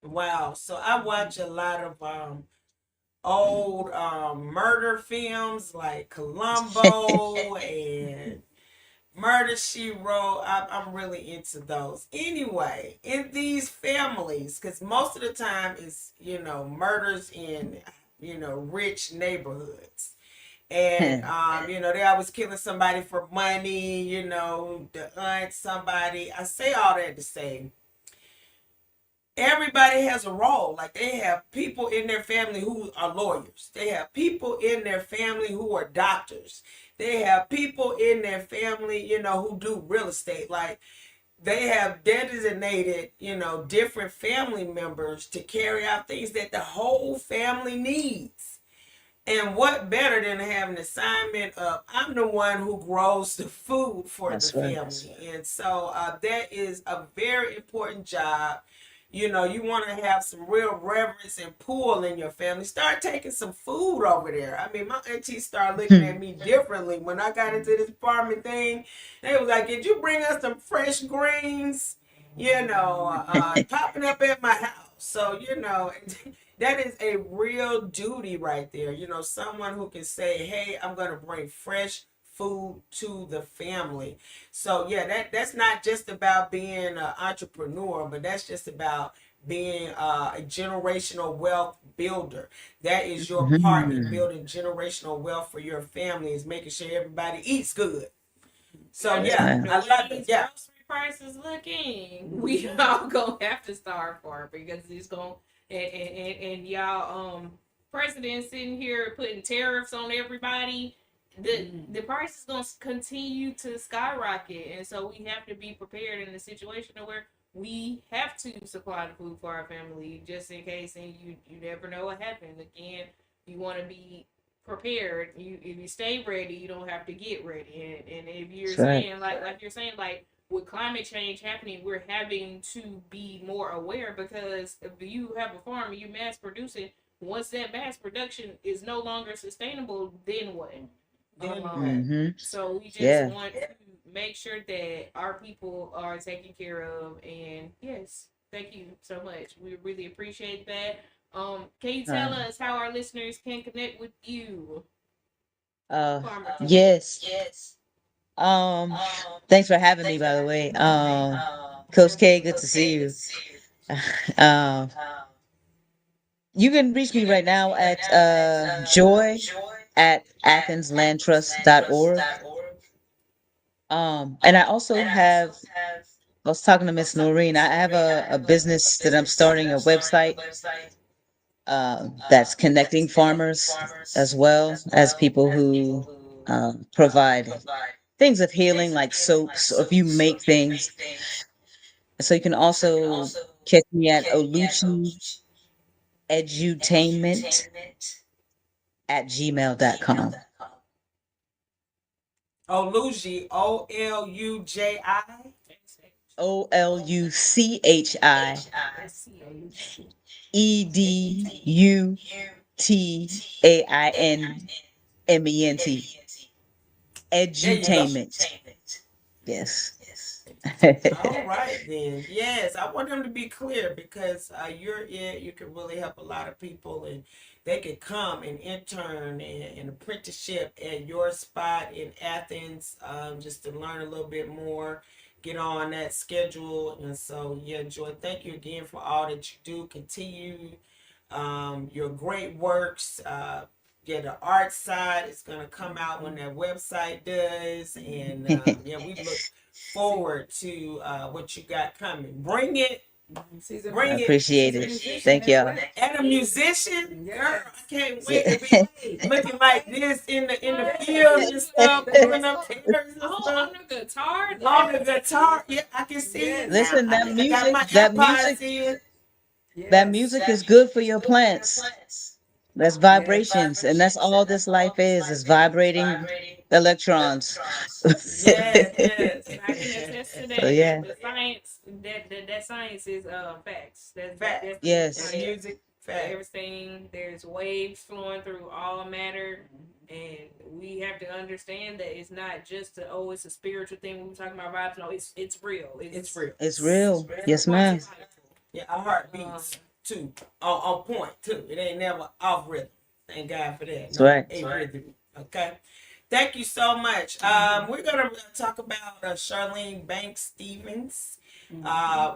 Wow. So I watch a lot of old murder films like Columbo and Murder She Wrote. I'm really into those. Anyway, in these families, because most of the time it's murders in rich neighborhoods. And they always killing somebody for money, the aunt, somebody. I say all that to say everybody has a role. Like they have people in their family who are lawyers. They have people in their family who are doctors. They have people in their family, who do real estate. Like they have designated, different family members to carry out things that the whole family needs. And what better than to have an assignment of I'm the one who grows the food for the That's right. family. And so that is a very important job. You want to have some real reverence and pull in your family. Start taking some food over there. I mean, my aunties started looking at me differently when I got into this farming thing. They was like, "Did you bring us some fresh greens?" Popping up at my house. So that is a real duty right there. Someone who can say, "Hey, I'm going to bring fresh food to the family." So yeah, that's not just about being an entrepreneur, but that's just about being a generational wealth builder. That is your part in Mhm. building generational wealth for your family, is making sure everybody eats good. So That's yeah, You right. know I what love it. these Yeah. grocery prices looking? We all gonna have to starve for it because it's gonna and y'all president sitting here putting tariffs on everybody. The price is gonna continue to skyrocket, and so we have to be prepared in a situation where we have to supply the food for our family just in case, and you never know what happened. Again, you want to be prepared. If you stay ready, you don't have to get ready. And if you're That's right. saying like you're saying like with climate change happening, we're having to be more aware because if you have a farm and you mass produce it, once that mass production is no longer sustainable, then what? Then what? Mhm. So we just Yeah. want to make sure that our people are taken care of. And yes, thank you so much. We really appreciate that. Can you tell Uh, us how our listeners can connect with you, uh, Farmer Terry? yes. Um, Thanks for having me, by the way. Coach K, good to see you. Um, you can reach me right now at joy at athenslandtrust.org. And I also have, I was talking to Miss Noreen, I have a business that I'm starting, a website. that's connecting farmers as well as people who provide things of healing like soaps, or if you make things. So you can also catch me at Oluchi Edutainment at gmail.com. Oluji, Oluji. Oluchi Edutainment. There you go. Edutainment. Yes. All right then. Yes, I want them to be clear because you're it. You can really help a lot of people, and they can come and intern and apprenticeship at your spot in Athens, just to learn a little bit more, get on that schedule, and so yeah, Joy. Thank you again for all that you do. Continue your great works. Yeah, the art side is gonna come out when that website does, and yeah, we look forward to what you got coming. Bring it, I bring it. appreciate it. Thank y'all. And a musician, girl, I can't wait Yeah. to be looking like this in the field and stuff, pulling up tears and Oh, stuff. on the guitar. On the guitar, yeah, I can see it. Listen, now. I got my AirPods in. that music is good for your plants. That's vibrations, and that's all this life is vibrating electrons. Yes, yes. I can attest to that. So yeah. The science that science is facts. Fact. That's Yes. And music, fact. everything. There's waves flowing through all matter, and we have to understand that it's not just it's a spiritual thing. We were talking about vibes. No, it's real. It's real. It's real. Yes, ma'am. Yeah, our heart beats too. On point too. It ain't never off rhythm. Thank God for that. That's right. A rhythm. Okay. Thank you so much. We're gonna talk about Charlene Banks Stevens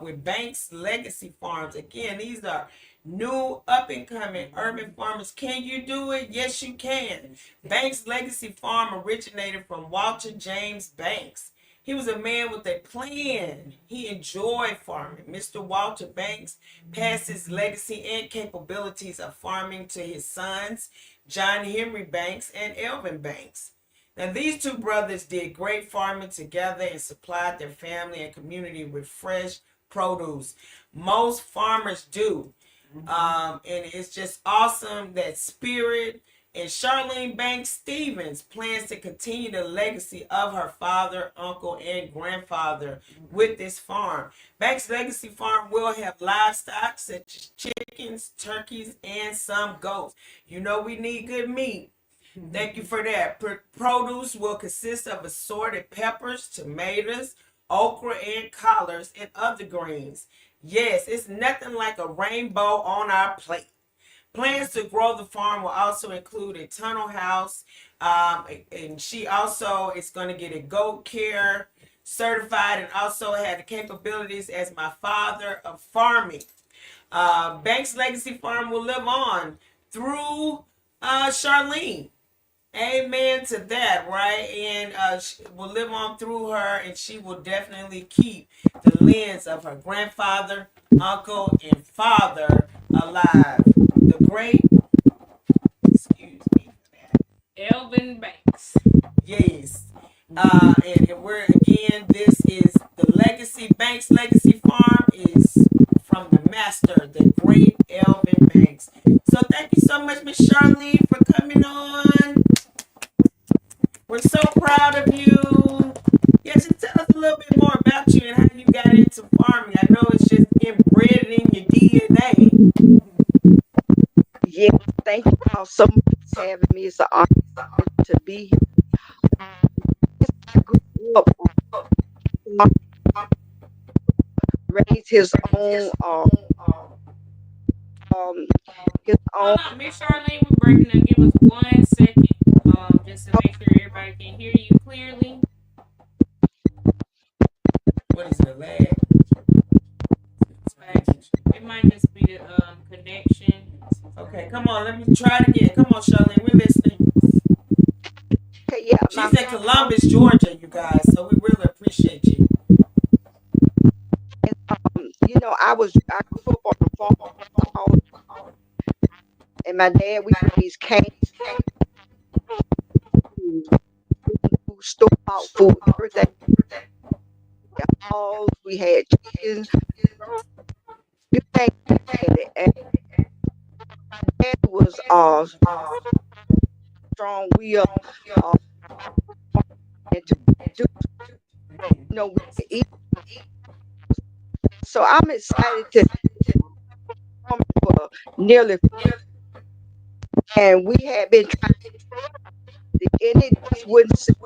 with Banks Legacy Farms. Again, these are new up and coming urban farmers. Can you do it? Yes, you can. Banks Legacy Farm originated from Walter James Banks. He was a man with a plan. He enjoyed farming. Mr. Walter Banks passed his legacy and capabilities of farming to his sons, John Henry Banks and Elvin Banks. Now, these two brothers did great farming together and supplied their family and community with fresh produce. Most farmers do. And it's just awesome that spirit. And Charlene Banks Stevens plans to continue the legacy of her father, uncle, and grandfather with this farm. Banks Legacy Farm will have livestock such as chickens, turkeys, and some goats. You know we need good meat. Thank you for that. Produce will consist of assorted peppers, tomatoes, okra, and collards, and other greens. Yes, it's nothing like a rainbow on our plate. Plans to grow the farm will also include a tunnel house, and she also is going to get a goat care certified and also have the capabilities as my father of farming. Banks Legacy Farm will live on through Charlene. Amen to that, right? And will live on through her, and she will definitely keep the lens of her grandfather, uncle, and father alive. The great, excuse me, Elvin Banks. yes. And we're again, this is the legacy. Banks Legacy Farm is from the master, the great Elvin Banks. So thank you so much, Miss Charlene, for coming on. We're so proud of you. Yeah, just tell us a little bit more about you and how you got into farming. I know it's just inbred in your DNA. Yeah, thank you all so much for having me. It's an honor to be here. I grew up, raised his own, his own. Hold on, Miss Charlene, we're breaking up. Give us 1 second, just to make sure everybody can hear you clearly. What is the lag? It might just be the connection. Okay, come on, let me try it again. Come on, Charlene, we're listening. Okay, yeah, She's in Columbus, Georgia, you guys, so we really appreciate you. you know, I grew up on the farm. my dad, we raised cane, store bought food, everything. Hogs, we had chickens. You can't get it. And dad was strong will uh, and to do we could eat. So I'm excited to come for nearly, and we had been trying and it just wouldn't sit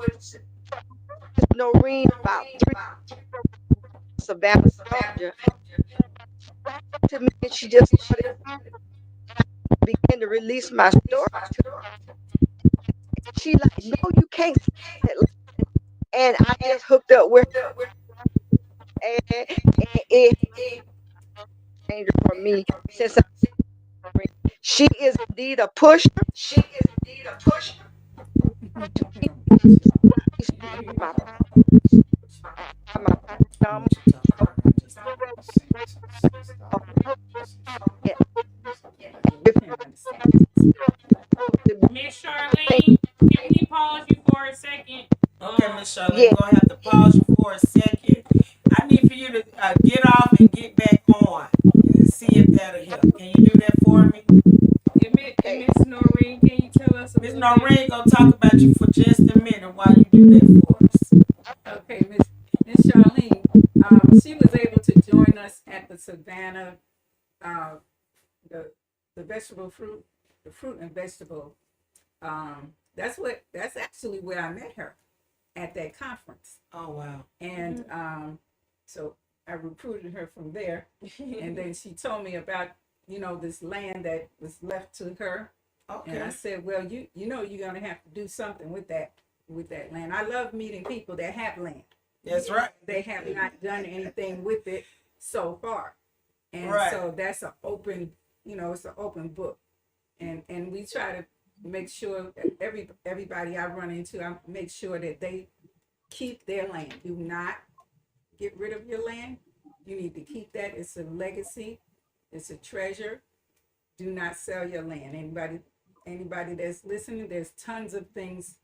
no rain about 3 Savannah, Georgia. To me, and she just started began to release my story. She like, no, you can't say that. And I just hooked up with her, and it changed for me since she is indeed a pusher. My thumb. Miss Charlene, can we pause you for a second? Okay, Miss Charlene, we're gonna have to pause you for a second. I need for you to get off and get back on and see if that'll help. Can you do that for me? And Miss Noreen, can you tell us a Miss little bit? Noreen gonna talk about you for just a minute while you do that for us. Okay, Miss Charlene, she was able to join us at the Savannah, the vegetable fruit, the fruit and vegetable. That's actually where I met her, at that conference. Oh wow! And so I recruited her from there, and then she told me about this land that was left to her. Okay. And I said, well, you're gonna have to do something with that land. I love meeting people that have land. That's right. They have not done anything with it so far, and so that's an open, it's an open book, and we try to make sure that everybody I run into, I make sure that they keep their land. Do not get rid of your land. You need to keep that. It's a legacy. It's a treasure. Do not sell your land. Anybody that's listening, there's tons of things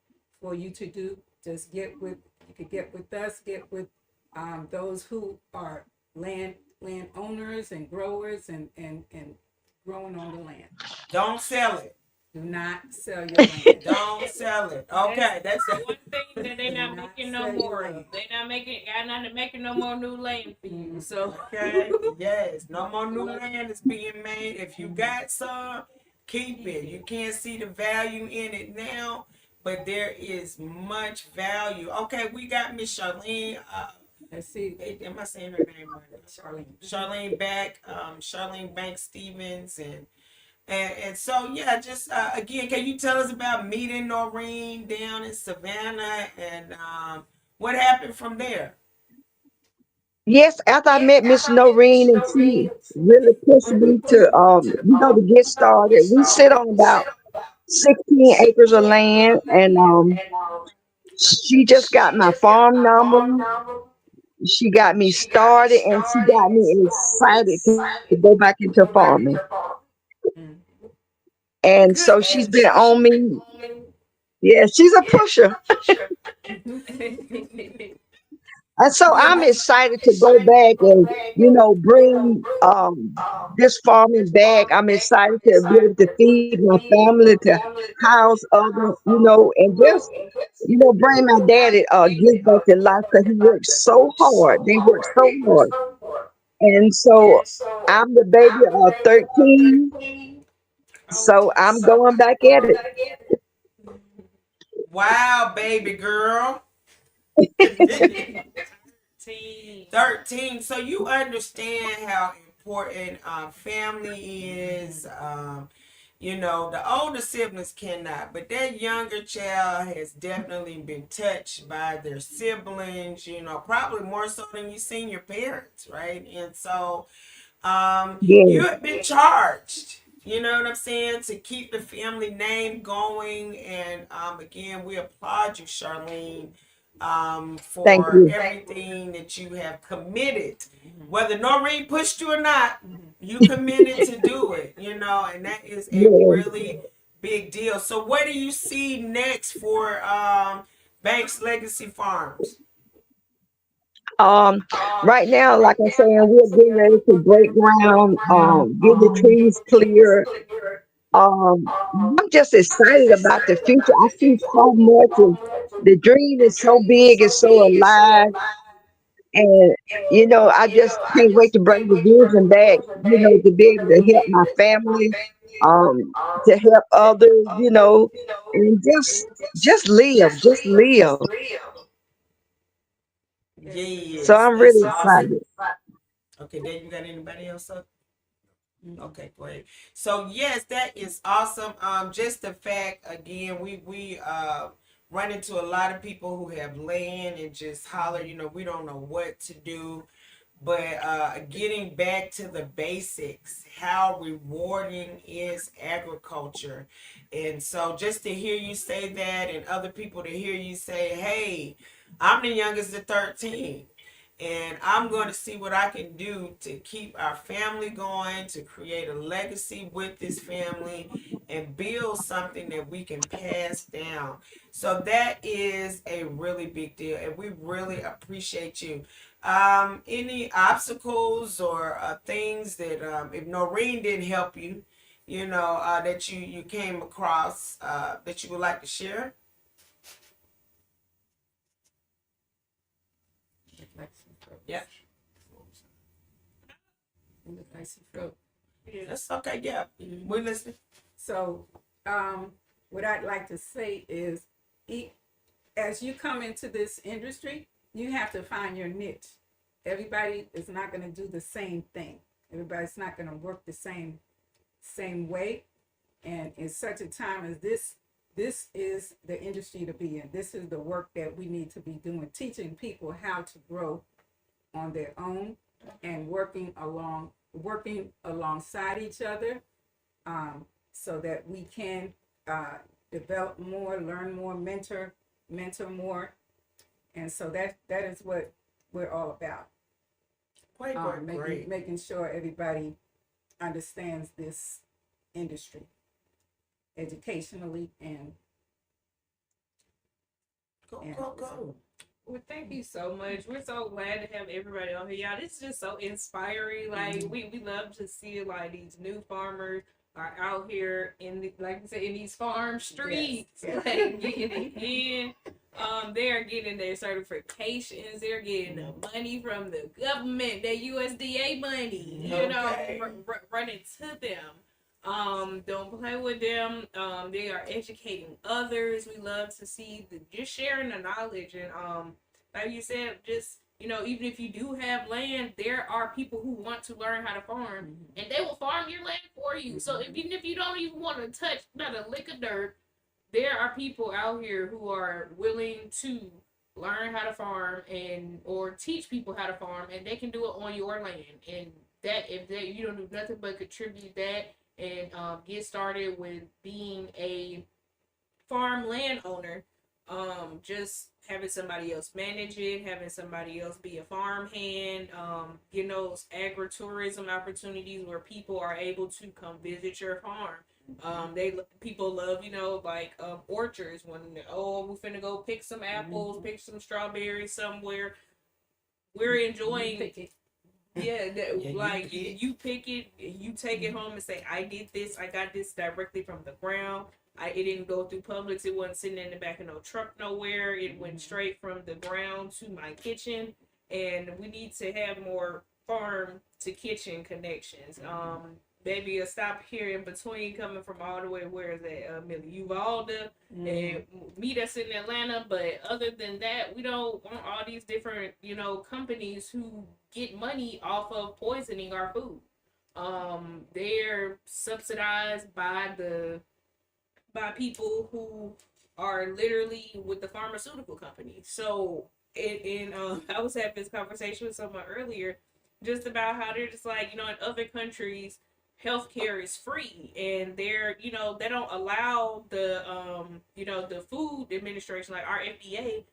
for you to do. Just you could get with us, get with those who are land owners and growers and growing on the land. Don't sell it. Do not sell your land. Don't sell it. Okay, that's one thing that they're not making no more of. They're not making no more new land for you. So okay, yes, no more new land is being made. If you got some, keep it. You can't see the value in it now, but there is much value. Okay, we got Miss Charlene. Let's see. Am I saying her name right? Charlene Back. Charlene Banks Stevens and so yeah, just again, can you tell us about meeting Noreen down in Savannah and what happened from there? Yes, after I met Miss Noreen, and she really pushed me to to get started. We sit on about 16 acres of land, and she just got my farm number. She got me started, and she got me excited to go back into farming. And so she's been on me. Yeah, she's a pusher. And so I'm excited to go back and, bring this farming back. I'm excited to be able to feed my family, to house other, and just, bring my daddy give back to life because he worked so hard. They worked so hard. And so I'm the baby of 13. So I'm going back at it. Wow, baby girl. 13. So you understand how important family is. The older siblings cannot, but that younger child has definitely been touched by their siblings, probably more so than you seen your parents, right? And so you have been charged. You know what I'm saying? To keep the family name going. And again, we applaud you, Charlene, Thank for you. everything that you have committed. Whether Noreen pushed you or not, you committed to do it, and that is a Yeah. really big deal. So what do you see next for Banks Legacy Farms? Um, right now, like I'm saying, we're getting ready to break ground, get the trees clear. I'm just excited about the future. I see so much, and the dream is so big and so alive. And, I just can't wait to bring the vision back, to be able to help my family, to help others, and just live, just live. So Yes, I'm that's really awesome. excited. Okay, Dave, you got anybody else up? Okay, great. So yes, that is awesome. Just the fact again, we run into a lot of people who have land and just holler, we don't know what to do. But getting back to the basics, how rewarding is agriculture? And so just to hear you say that and other people to hear you say, hey, I'm the youngest of 13. And I'm going to see what I can do to keep our family going, to create a legacy with this family, and build something that we can pass down. So that is a really big deal, and we really appreciate you. Any obstacles or things that if Noreen didn't help you, that you came across that you would like to share? Yeah. Like some fruit. That's okay. Yeah, we're listening. So, what I'd like to say is, as you come into this industry, you have to find your niche. Everybody is not going to do the same thing. Everybody's not going to work the same way. And in such a time as this is the industry to be in. This is the work that we need to be doing, teaching people how to grow on their own and working alongside each other, so that we can develop more, learn more, mentor more. And so that is what we're all about. Making sure everybody understands this industry educationally and Go. Well, thank you so much. We're so glad to have everybody on here, y'all. This is just so inspiring. Like we love to see like these new farmers are out here like you said, in these farm streets, like getting it in. They are getting their certifications. They're getting the money from the government, their USDA money. Running to them. Don't play with them. They are educating others. We love to see just sharing the knowledge and like you said, just even if you do have land, there are people who want to learn how to farm, and they will farm your land for you. So even if you don't even want to touch not a lick of dirt, there are people out here who are willing to learn how to farm or teach people how to farm, and they can do it on your land. And that if you don't do nothing but contribute that and get started with being a farm landowner, just having somebody else manage it, having somebody else be a farm hand, getting those agritourism opportunities where people are able to come visit your farm. People love like orchards when we finna go pick some apples, pick some strawberries somewhere. We're enjoying. Yeah, like you pick it, you take it home and say, I did this, I got this directly from the ground. It didn't go through Publix, it wasn't sitting in the back of no truck nowhere. It went straight from the ground to my kitchen. And we need to have more farm to kitchen connections. Maybe a stop here in between coming from all the way, where is that, Millie, Uvalde, and meet us in Atlanta. But other than that, we don't want all these different, companies who get money off of poisoning our food. They're subsidized by people who are literally with the pharmaceutical company. So I was having this conversation with someone earlier just about how they're just like, in other countries, healthcare is free, and they don't allow the the food administration, like our FDA,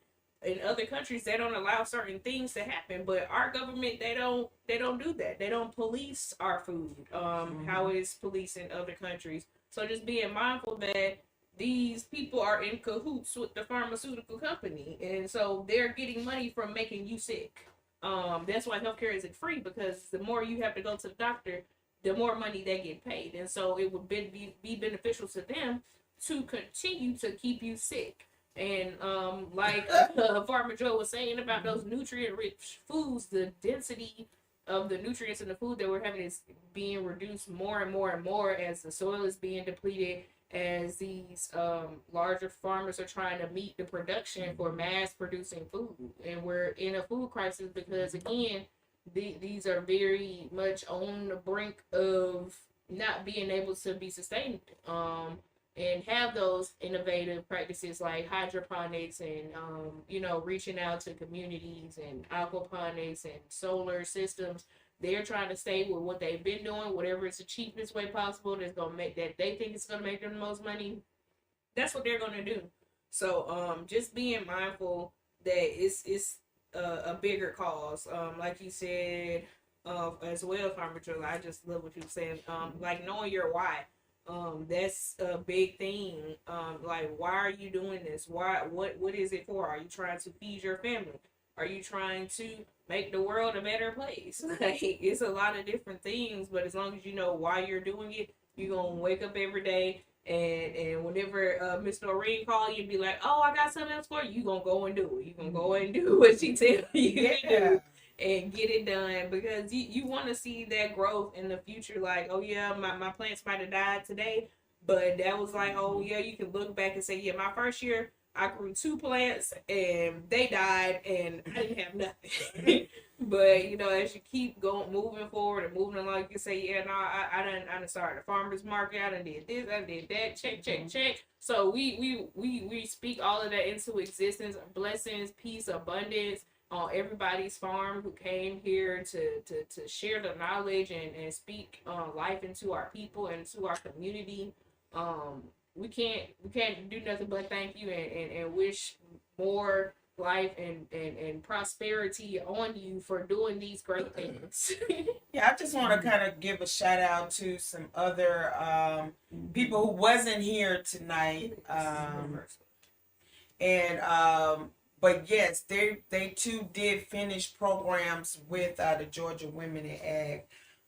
in other countries they don't allow certain things to happen, but our government they don't do that. They don't police our food how it is policed in other countries. So just being mindful that these people are in cahoots with the pharmaceutical company, and so they're getting money from making you sick. That's why healthcare isn't free, because the more you have to go to the doctor, the more money they get paid, and so it would be beneficial to them to continue to keep you sick. And like Farmer Joe was saying about those nutrient-rich foods, the density of the nutrients in the food that we're having is being reduced more and more and more as the soil is being depleted, as these larger farmers are trying to meet the production for mass producing food. And we're in a food crisis because, again, these are very much on the brink of not being able to be sustained. And have those innovative practices like hydroponics and, reaching out to communities and aquaponics and solar systems. They're trying to stay with what they've been doing, whatever is the cheapest way possible that's going to make that they think it's going to make them the most money. That's what they're going to do. So just being mindful that it's a bigger cause. Like you said, as well, Farmer Joe, I just love what you said. Like knowing your why. That's a big thing. Like, why are you doing this? What is it for? Are you trying to feed your family? Are you trying to make the world a better place? Like, it's a lot of different things, but as long as you know why you're doing it, you're gonna wake up every day and whenever Miss Noreen call you and be like, oh, I got something else for you, you gonna go and do it. You gonna go and do what she tell you to do and get it done, because you want to see that growth in the future. Like, oh yeah, my plants might have died today, but that was like, oh yeah, you can look back and say, yeah, my first year I grew 2 plants and they died and I didn't have nothing. But as you keep moving forward and moving along, you can say, yeah, no, I done started a farmer's market, I done did this, I did that, check. So we speak all of that into existence, blessings, peace, abundance on everybody's farm who came here to share the knowledge and speak life into our people and to our community. We can't do nothing but thank you and wish more life and prosperity on you for doing these great things. Yeah, I just want to kind of give a shout out to some other people who wasn't here tonight. But yes, they too did finish programs with the Georgia Women in Ag.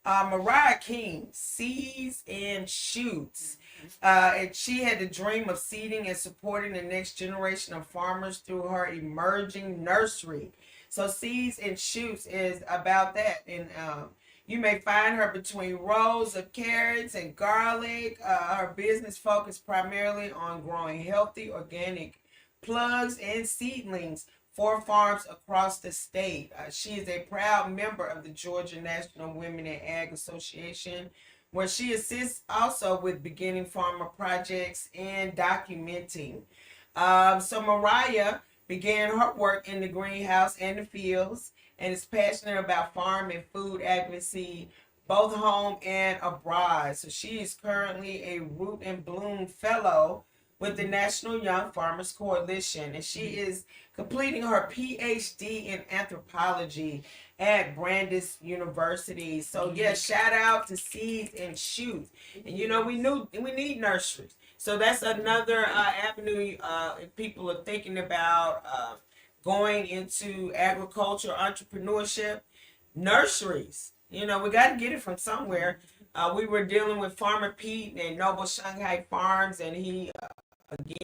Mariah King, Seeds and Shoots. And she had the dream of seeding and supporting the next generation of farmers through her emerging nursery. So Seeds and Shoots is about that. And you may find her between rows of carrots and garlic. Her business focused primarily on growing healthy, organic plugs and seedlings for farms across the state. She is a proud member of the Georgia National Women in Ag Association, where she assists also with beginning farmer projects and documenting. So Mariah began her work in the greenhouse and the fields and is passionate about farm and food advocacy, both home and abroad. So she is currently a Root and Bloom Fellow with the National Young Farmers Coalition, and she is completing her PhD in anthropology at Brandeis University. So yeah, shout out to Seeds and Shoots. And we need nurseries. So that's another avenue if people are thinking about going into agriculture, entrepreneurship, nurseries. We got to get it from somewhere. We were dealing with Farmer Pete and Noble Shanghai Farms, and he again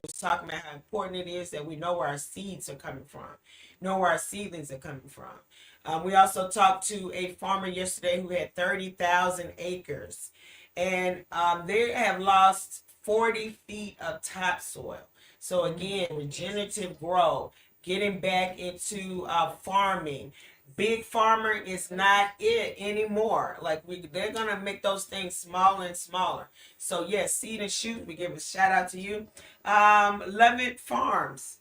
was talking about how important it is that we know where our seeds are coming from, know where our seedlings are coming from. We also talked to a farmer yesterday who had 30,000 acres, and they have lost 40 feet of topsoil. So again, regenerative growth, getting back into farming. Big farmer is not it anymore. Like they're gonna make those things smaller and smaller. So yes, Seed and Shoot, we give a shout out to you. Levitt Farms.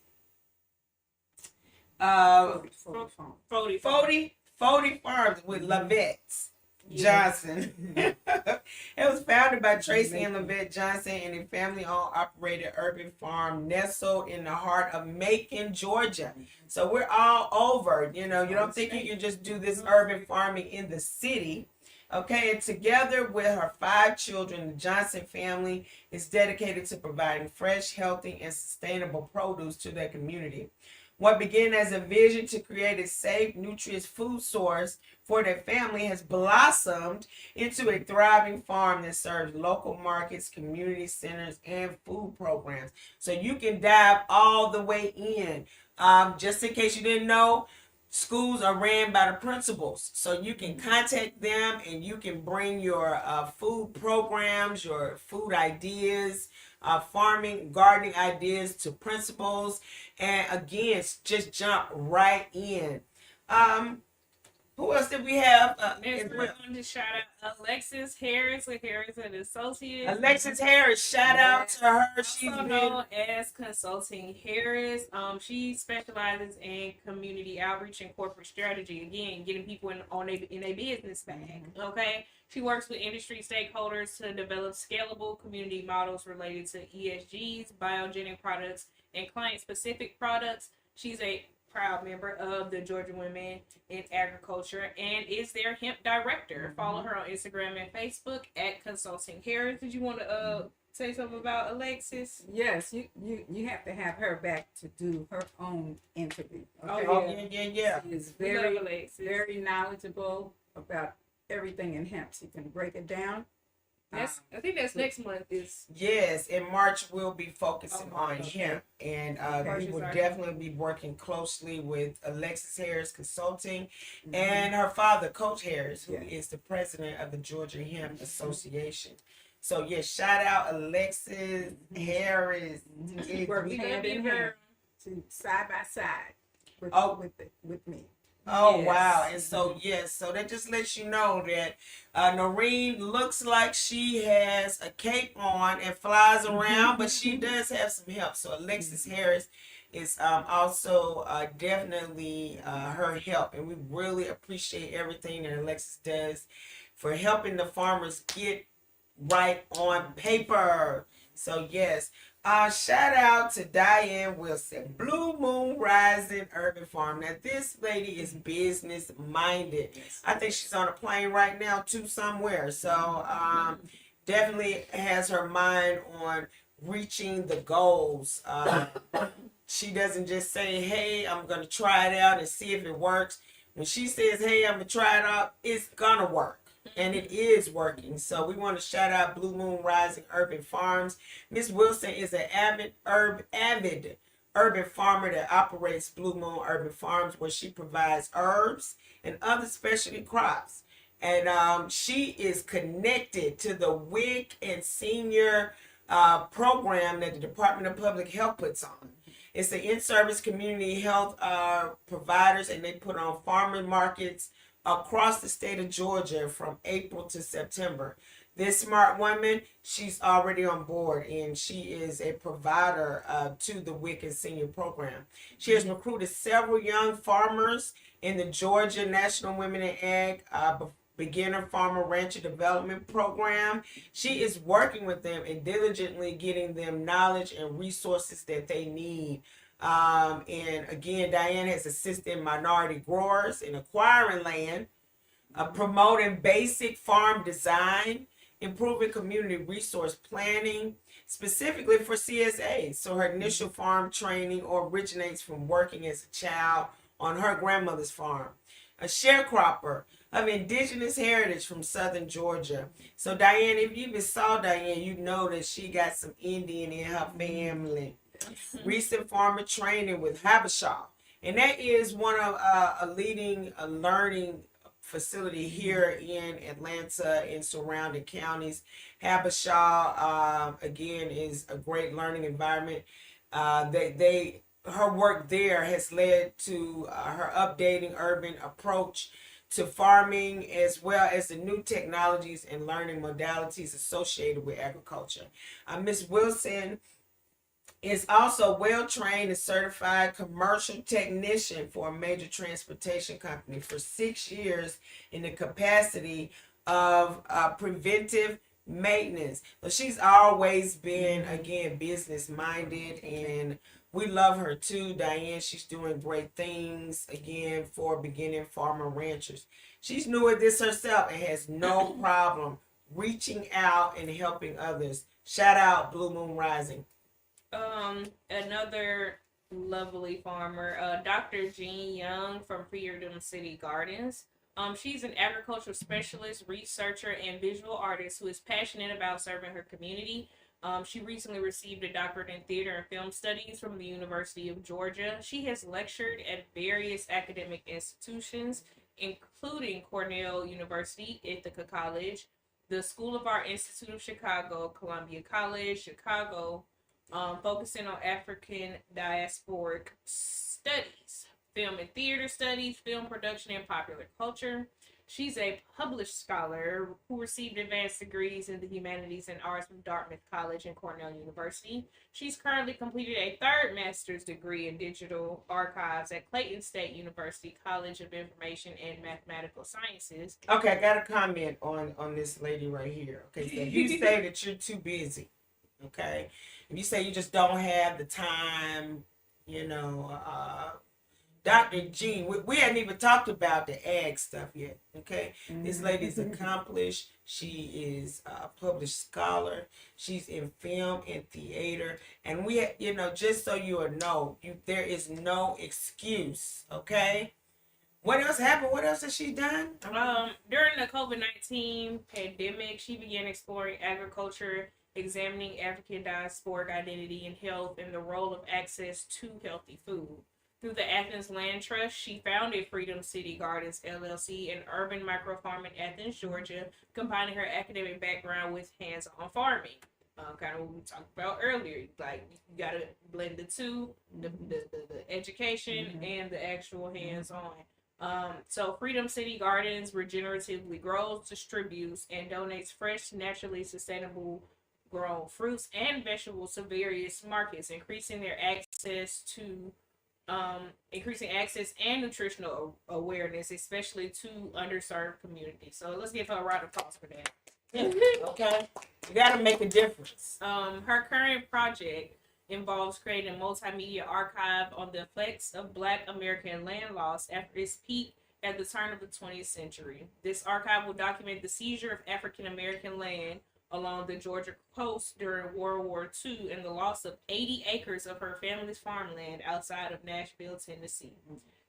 40 Farms with Levitt Johnson. It was founded Founded by Tracy and Lavette Johnson and a family-owned operated urban farm nestled in the heart of Macon, Georgia. So we're all over. You know, you don't think you can just do this urban farming in the city. Okay, and together with her 5 children, the Johnson family is dedicated to providing fresh, healthy, and sustainable produce to their community. What began as a vision to create a safe, nutritious food source for their family has blossomed into a thriving farm that serves local markets, community centers, and food programs. So you can dive all the way in. Just in case you didn't know, schools are ran by the principals. So you can contact them and you can bring your food programs, your food ideas, farming, gardening ideas to principals. And again, just jump right in. Who else did we have? We're going to shout out Alexis Harris with Harris and Associates. Alexis Harris, shout out to her. She's also known as Consulting Harris. She specializes in community outreach and corporate strategy. Again, getting people in a business bag. Okay, she works with industry stakeholders to develop scalable community models related to ESGs, biogenic products, and client-specific products. She's a proud member of the Georgia Women in Agriculture and is their hemp director. Follow her on Instagram and Facebook at Consulting Harris. Did you want to say something about Alexis? Yes, you have to have her back to do her own interview. Okay? Oh, yeah. She is very knowledgeable about everything in hemp. She can break it down. I think that's next month. Yes, in March we'll be focusing on hemp, and we will definitely be working closely with Alexis Harris Consulting and her father, Coach Harris, who is the president of the Georgia Hemp Association. So yes, shout out Alexis Harris. We work hand in hand, side by side with me. Oh, yes. Wow. And so, yes, so that just lets you know that Noreen looks like she has a cape on and flies around, but she does have some help. So Alexis Harris is also definitely her help. And we really appreciate everything that Alexis does for helping the farmers get right on paper. So, yes. Shout out to Diane Wilson, Blue Moon Rising Urban Farm. Now, this lady is business minded. I think she's on a plane right now too somewhere. So, definitely has her mind on reaching the goals. She doesn't just say, hey, I'm going to try it out and see if it works. When she says, hey, I'm going to try it out, it's going to work. And it is working. So we want to shout out Blue Moon Rising Urban Farms. Miss Wilson is an avid urban farmer that operates Blue Moon Urban Farms, where she provides herbs and other specialty crops. And she is connected to the WIC and senior program that the Department of Public Health puts on. It's the in-service community health providers, and they put on farmer markets across the state of Georgia from April to September. This smart woman, she's already on board, and she is a provider to the WIC and Senior Program. She has recruited several young farmers in the Georgia National Women in Ag Beginner Farmer Rancher Development Program. She is working with them and diligently getting them knowledge and resources that they need. And again, Diane has assisted minority growers in acquiring land, promoting basic farm design, improving community resource planning, specifically for CSA. So her initial farm training originates from working as a child on her grandmother's farm. A sharecropper of indigenous heritage from southern Georgia. So Diane, if you even saw Diane, you know that she got some Indian in her family. Recent farmer training with Habeshaw, and that is one of a leading learning facility here in Atlanta and surrounding counties. Habeshaw again is a great learning environment. Her work there has led to her updating urban approach to farming, as well as the new technologies and learning modalities associated with agriculture. Ms. Wilson is also well-trained and certified commercial technician for a major transportation company for 6 years in the capacity of preventive maintenance. But she's always been, again, business minded, and we love her too, Diane. She's doing great things, again, for beginning farmer ranchers. She's new at this herself and has no problem reaching out and helping others. Shout out Blue Moon Rising. Another lovely farmer, Dr. Jean Young from Freedom City Gardens. She's an agricultural specialist, researcher, and visual artist who is passionate about serving her community. She recently received a doctorate in theater and film studies from the University of Georgia. She has lectured at various academic institutions, including Cornell University, Ithaca College, the School of Art Institute of Chicago, Columbia College, Chicago, focusing on African diasporic studies, film and theater studies, film production, and popular culture. She's a published scholar who received advanced degrees in the humanities and arts from Dartmouth College and Cornell University. She's currently completed a third master's degree in digital archives at Clayton State University College of Information and Mathematical Sciences. Okay, I got a comment on this lady right here. Okay, so you say that you're too busy. Okay, if you say you just don't have the time, Dr. Jean, we hadn't even talked about the ag stuff yet. Okay, this lady's accomplished. She is a published scholar. She's in film and theater, and just so you know, there is no excuse. Okay. What else happened? What else has she done? During the COVID-19 pandemic, she began exploring agriculture, examining African diasporic identity and health, and the role of access to healthy food. Through the Athens Land Trust, she founded Freedom City Gardens LLC, an urban microfarm in Athens, Georgia, combining her academic background with hands-on farming. Kind of what we talked about earlier. Like, you got to blend the two, the education and the actual hands-on. So Freedom City Gardens regeneratively grows, distributes, and donates fresh, naturally sustainable grown fruits and vegetables to various markets, increasing access and nutritional awareness, especially to underserved communities. So let's give her a round of applause for that. Yeah. Okay, you got to make a difference. Her current project involves creating a multimedia archive on the effects of Black American land loss after its peak at the turn of the 20th century. This archive will document the seizure of African American land along the Georgia coast during World War II and the loss of 80 acres of her family's farmland outside of Nashville, Tennessee.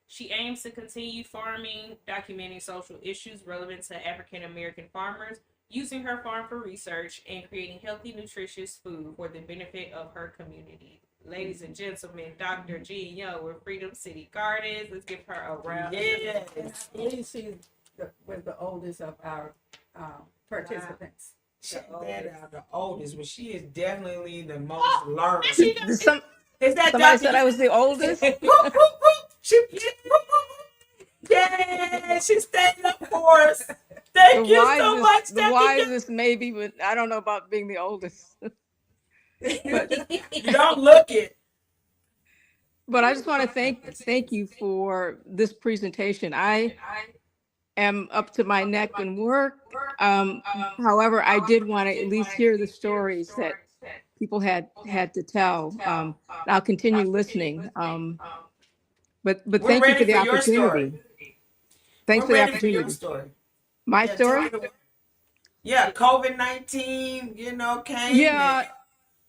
She aims to continue farming, documenting social issues relevant to African American farmers, using her farm for research, and creating healthy, nutritious food for the benefit of her community. Ladies and gentlemen, Dr. Jean Young with Freedom City Gardens. Let's give her a round. Yes. She was the oldest of our participants. Check that out, the oldest, but she is definitely the most learned. Is that Somebody said I was the oldest? Yeah, she stayed up for us. Thank you so much. The wisest maybe, but I don't know about being the oldest. You don't look it. But I just want to thank you for this presentation. I am up to my neck in work. However, I did want to at least hear the stories that people had to tell. I'll continue listening. But thank you for the opportunity. Thanks for the opportunity. My story? Yeah, COVID-19, came.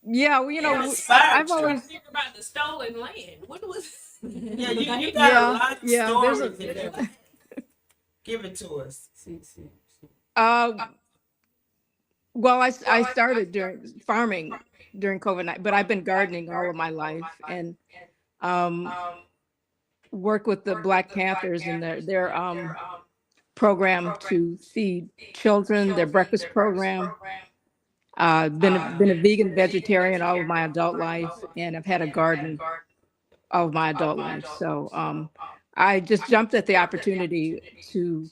Yeah, well, I've always think about the stolen land. What was? Yeah, you got a lot of stories in there. Give it to us. Well, I started during farming during COVID-19, but I've been gardening all of my life, and work with the Black Panthers and their program to feed children, their breakfast program. Been a vegan vegetarian all of my adult life, and I've had a garden all of my adult life. So I just jumped at the opportunity to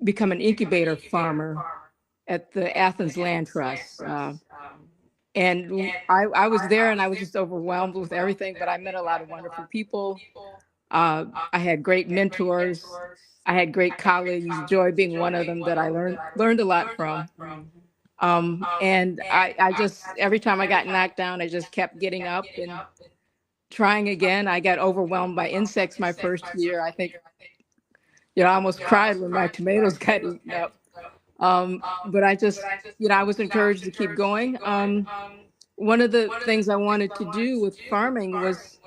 become an incubator farmer at the Athens Land Trust. And I was there and I was just overwhelmed with everything, but I met a lot of wonderful people. I had great mentors. I had great colleagues, Joy being one of them that I learned a lot from. And I just, every time I got knocked down, I just kept getting up and trying again. I got overwhelmed by insects my first year. I think, I almost cried when my tomatoes got eaten up. But I just, I was encouraged to keep going. One of the things I wanted to do with farming was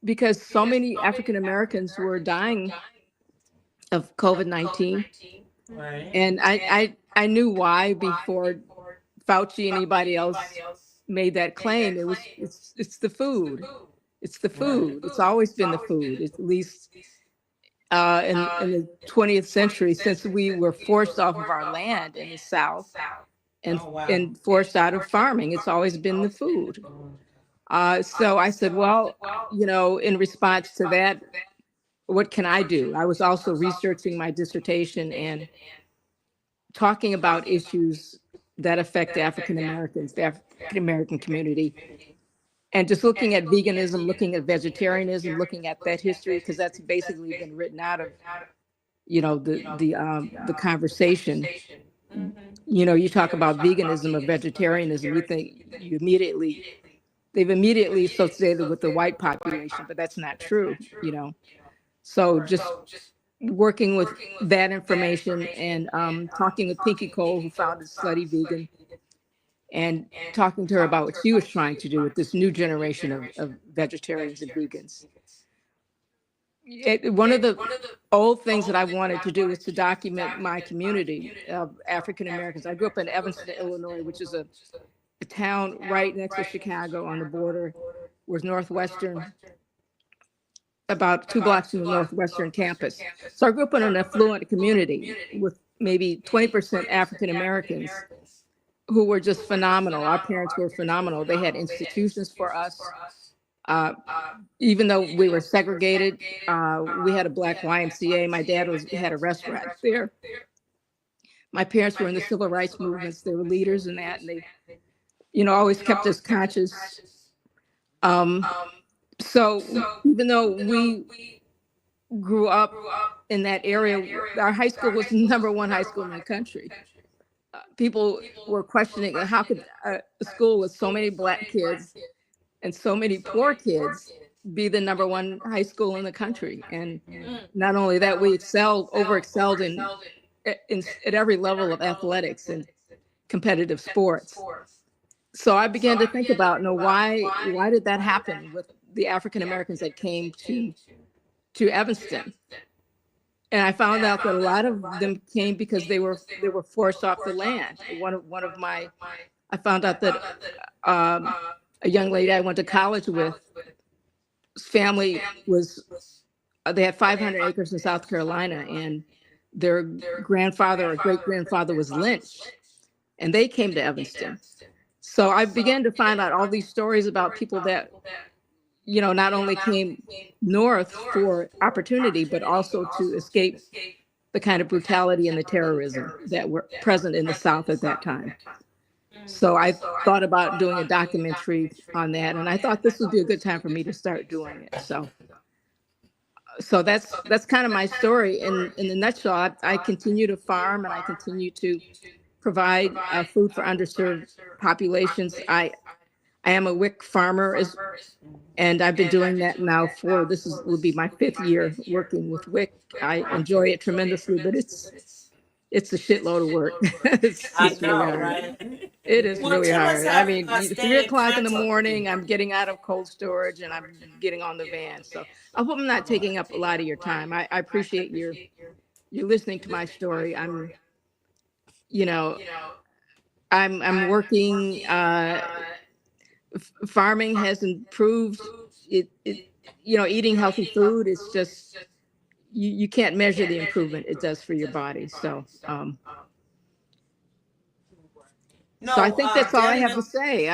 because so many African Americans were dying of COVID-19. Right. And I knew why before Fauci and anybody else made that claim. It's the food. It's the food. It's always been the food. At least in the 20th century, since we were forced off of our land in the South and Oh, wow. and forced out of farming, it's always been the food. So I said, well, in response to that, what can I do? I was also researching my dissertation and talking about issues that affect African Americans, the African American community, and just looking at veganism, looking at vegetarianism, looking at that history, because that's basically been written out of, the conversation. You talk about veganism or vegetarianism, they've immediately associated with the white population, but that's not true. So just working with that information and talking with Pinky Cole, who founded Slutty Vegan, and talking to her about what she was trying to do with this new generation of vegetarians and vegans. One of the old things that I wanted to do was to document my community of African Americans. I grew up in Evanston, Illinois, which is a town right next to Chicago on the border with Northwestern, about 2 blocks from the Northwestern campus. So I grew up in an affluent community with maybe 20% African Americans who were just phenomenal. Our parents were phenomenal. They had institutions for us. Even though we were segregated, we had a black YMCA. My dad had a restaurant there. My parents were in the civil rights movements. They were leaders in that, and they, always kept us conscious. So even though we grew up in that area, our high school was the #1 high school in the country. People were questioning how could a school with so many black kids and so many poor kids be the #1 high school in the country. And not only that, we over-excelled at every level of athletics and competitive sports. So I began to think about, why did that happen with the African Americans that came to Evanston? And I found out that a lot of them came because they were forced off the land. I found out that a young lady I went to college with, family they had 500 acres in South Carolina, and their grandfather or great grandfather was lynched, and they came to Evanston. So I began to find out all these stories about people that, not only came north for opportunity, but also to escape the kind of brutality and the terrorism that were present in the South at that time. So I thought about doing a documentary on that, and I thought this would be a good time for me to start doing it. So that's kind of my story in the nutshell. I continue to farm, and I continue to provide food for underserved populations. I am a WIC farmer, and I've been doing that now will be my 5th year working with WIC. I enjoy it tremendously, but it's a shitload of work. It's I really know, hard. right? It is Well, really tell us hard. how I mean, stay 3 in o'clock in the contact with morning, you. I'm getting out of cold storage and I'm getting on the van. So I hope I'm not taking up a lot of your time. I appreciate you listening to my story. I'm working. Farming has improved. Eating healthy food is just you can't measure the improvement it does for your body. So No, so I think that's all I Danny, have to say.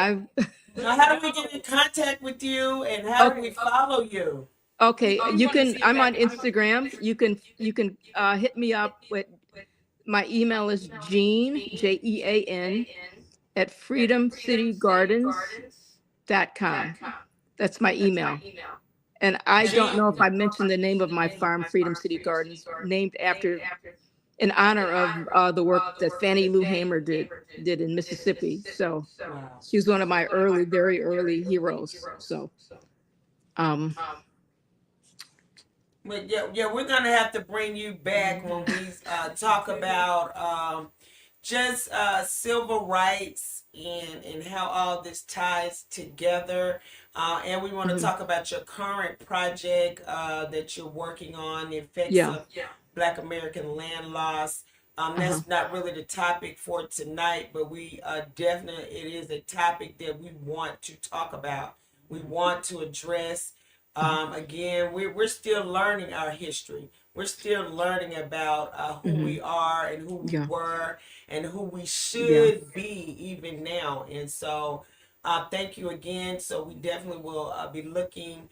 now how do we get in contact with you, and how do we follow you? Okay, I'm on Instagram. You can hit me up with my email is Jean, Jean, at freedomcitygardens.com. That's my email. And I don't know if I mentioned the name of my farm, Freedom City Gardens, named after in honor of the work that Fannie Lou Hamer did in Mississippi. So she was one of my very early heroes. So But yeah, we're gonna have to bring you back when we talk about just civil rights and how all this ties together. And we want to talk about your current project that you're working on, the effects of Black American land loss. That's not really the topic for tonight, but we definitely, it is a topic that we want to talk about. We want to address. Again, we're still learning our history. We're still learning about who we are and who we were and who we should be even now. And so thank you again. So we definitely will be looking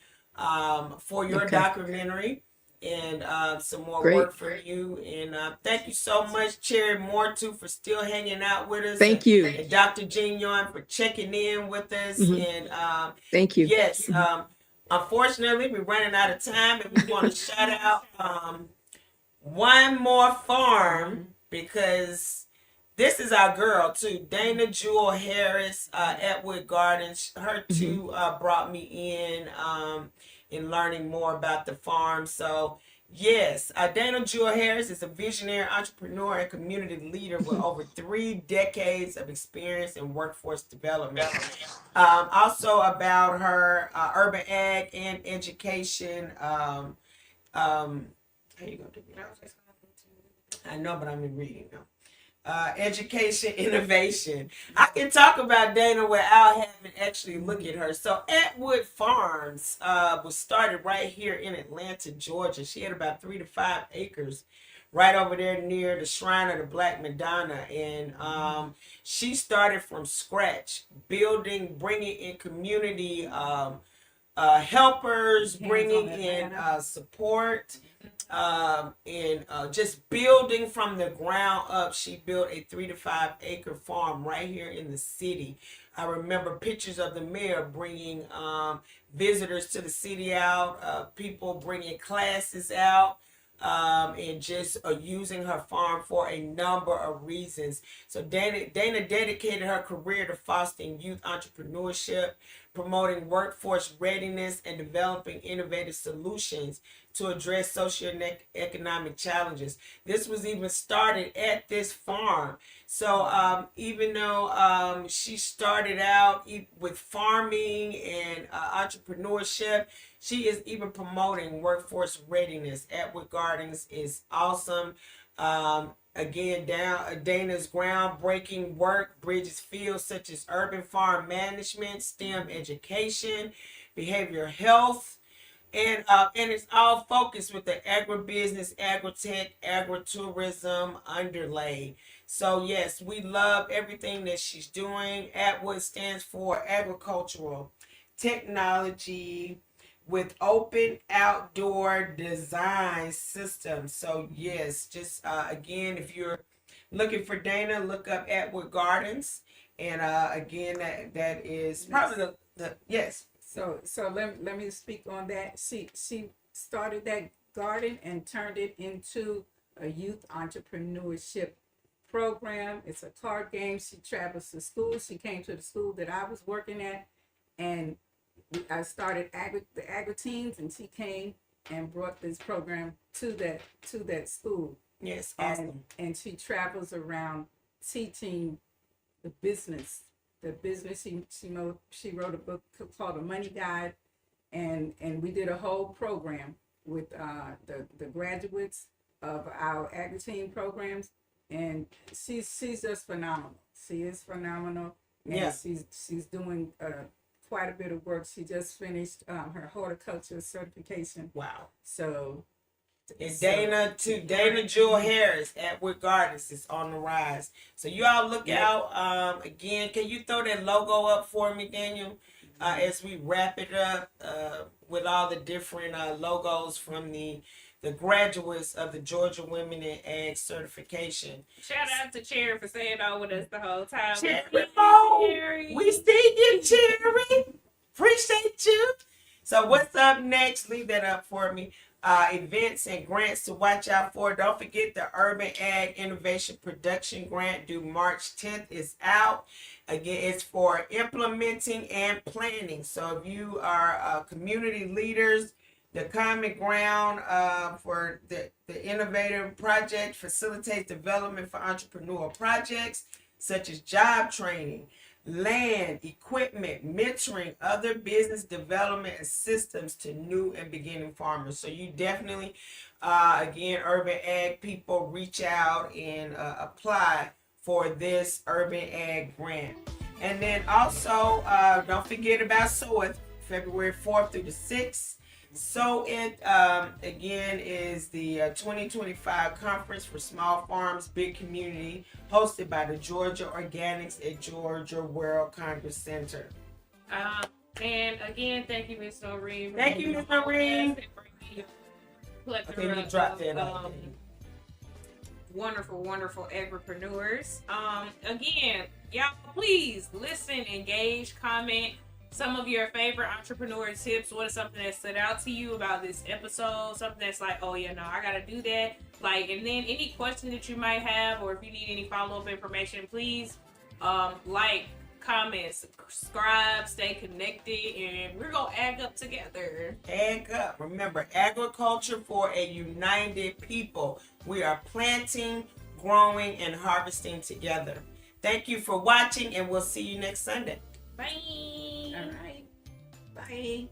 for your documentary and some more work for you. And thank you so much, Cherry Mortu, for still hanging out with us. Thank you. And Dr. Kyeron for checking in with us. And thank you. Yes. Unfortunately, we're running out of time, and we want to shout out one more farm because this is our girl too, Dana Jewel Harris, Atwood Gardens. Her too brought me in learning more about the farm. So yes, Dana Jewel Harris is a visionary entrepreneur and community leader with over 3 decades of experience in workforce development. Also about her urban ag and education. How you gonna do it? I know, but I'm in reading now. Education, innovation. I can talk about Dana without having actually look at her. So Atwood Farms was started right here in Atlanta, Georgia. She had about 3 to 5 acres right over there near the Shrine of the Black Madonna. And she started from scratch, bringing in community helpers, bringing in support, and just building from the ground up. She built a 3 to 5 acre farm right here in the city. I remember pictures of the mayor bringing visitors to the city out, people bringing classes out, and just using her farm for a number of reasons. So Dana dedicated her career to fostering youth entrepreneurship, promoting workforce readiness, and developing innovative solutions to address socioeconomic challenges. This was even started at this farm. So even though she started out with farming and entrepreneurship, she is even promoting workforce readiness. Atwood Gardens is awesome. Again, Dana's groundbreaking work bridges fields such as urban farm management, STEM education, behavioral health, and it's all focused with the agribusiness, agritech, agritourism underlay. So yes, we love everything that she's doing. Atwood stands for agricultural technology with open outdoor design systems. So yes, just again, if you're looking for Dana, look up Atwood Gardens. And again, that is probably the yes. So let me speak on that. She started that garden and turned it into a youth entrepreneurship program. It's a card game. She travels to school. She came to the school that I was working at, and I started the agri teens, and she came and brought this program to that school. Yes, awesome. And she travels around teaching the business. She wrote a book called The Money Guide, and we did a whole program with the graduates of our agri teen programs, and she's just phenomenal. She is phenomenal, and yeah, she's doing quite a bit of work. She just finished her horticulture certification. Wow. So and Dana Jewel Harris at Atwood Gardens is on the rise. So you all look out. Again, can you throw that logo up for me, Daniel? As we wrap it up with all the different logos from the graduates of the Georgia Women in Ag certification. Shout out to Cherry for staying on with us the whole time. Cherry, we see you, Cherry. Appreciate you. So what's up next? Leave that up for me. events and grants to watch out for. Don't forget the Urban Ag Innovation Production Grant due March 10th is out. Again, it's for implementing and planning. So if you are community leaders, the Common Ground for the innovative project facilitates development for entrepreneurial projects such as job training, land, equipment, mentoring, other business development and systems to new and beginning farmers. So you definitely, again, Urban Ag people, reach out and apply for this Urban Ag grant. And then also, don't forget about Sow It, February 4th through the 6th. So it again is the 2025 conference for small farms, big community, hosted by the Georgia Organics at Georgia World Congress Center. And again, thank you, Ms. Noreen. Thank you, Ms. Noreen. Okay, you dropped that. Wonderful agripreneurs. Again, y'all please listen, engage, comment. Some of your favorite entrepreneur tips. What is something that stood out to you about this episode? Something that's like, oh yeah, no, I gotta do that. Like, and then any question that you might have, or if you need any follow-up information, please like, comment, subscribe, stay connected, and we're gonna ag up together. Ag up. Remember, agriculture for a united people. We are planting, growing, and harvesting together. Thank you for watching, and we'll see you next Sunday. Bye. All right. Bye.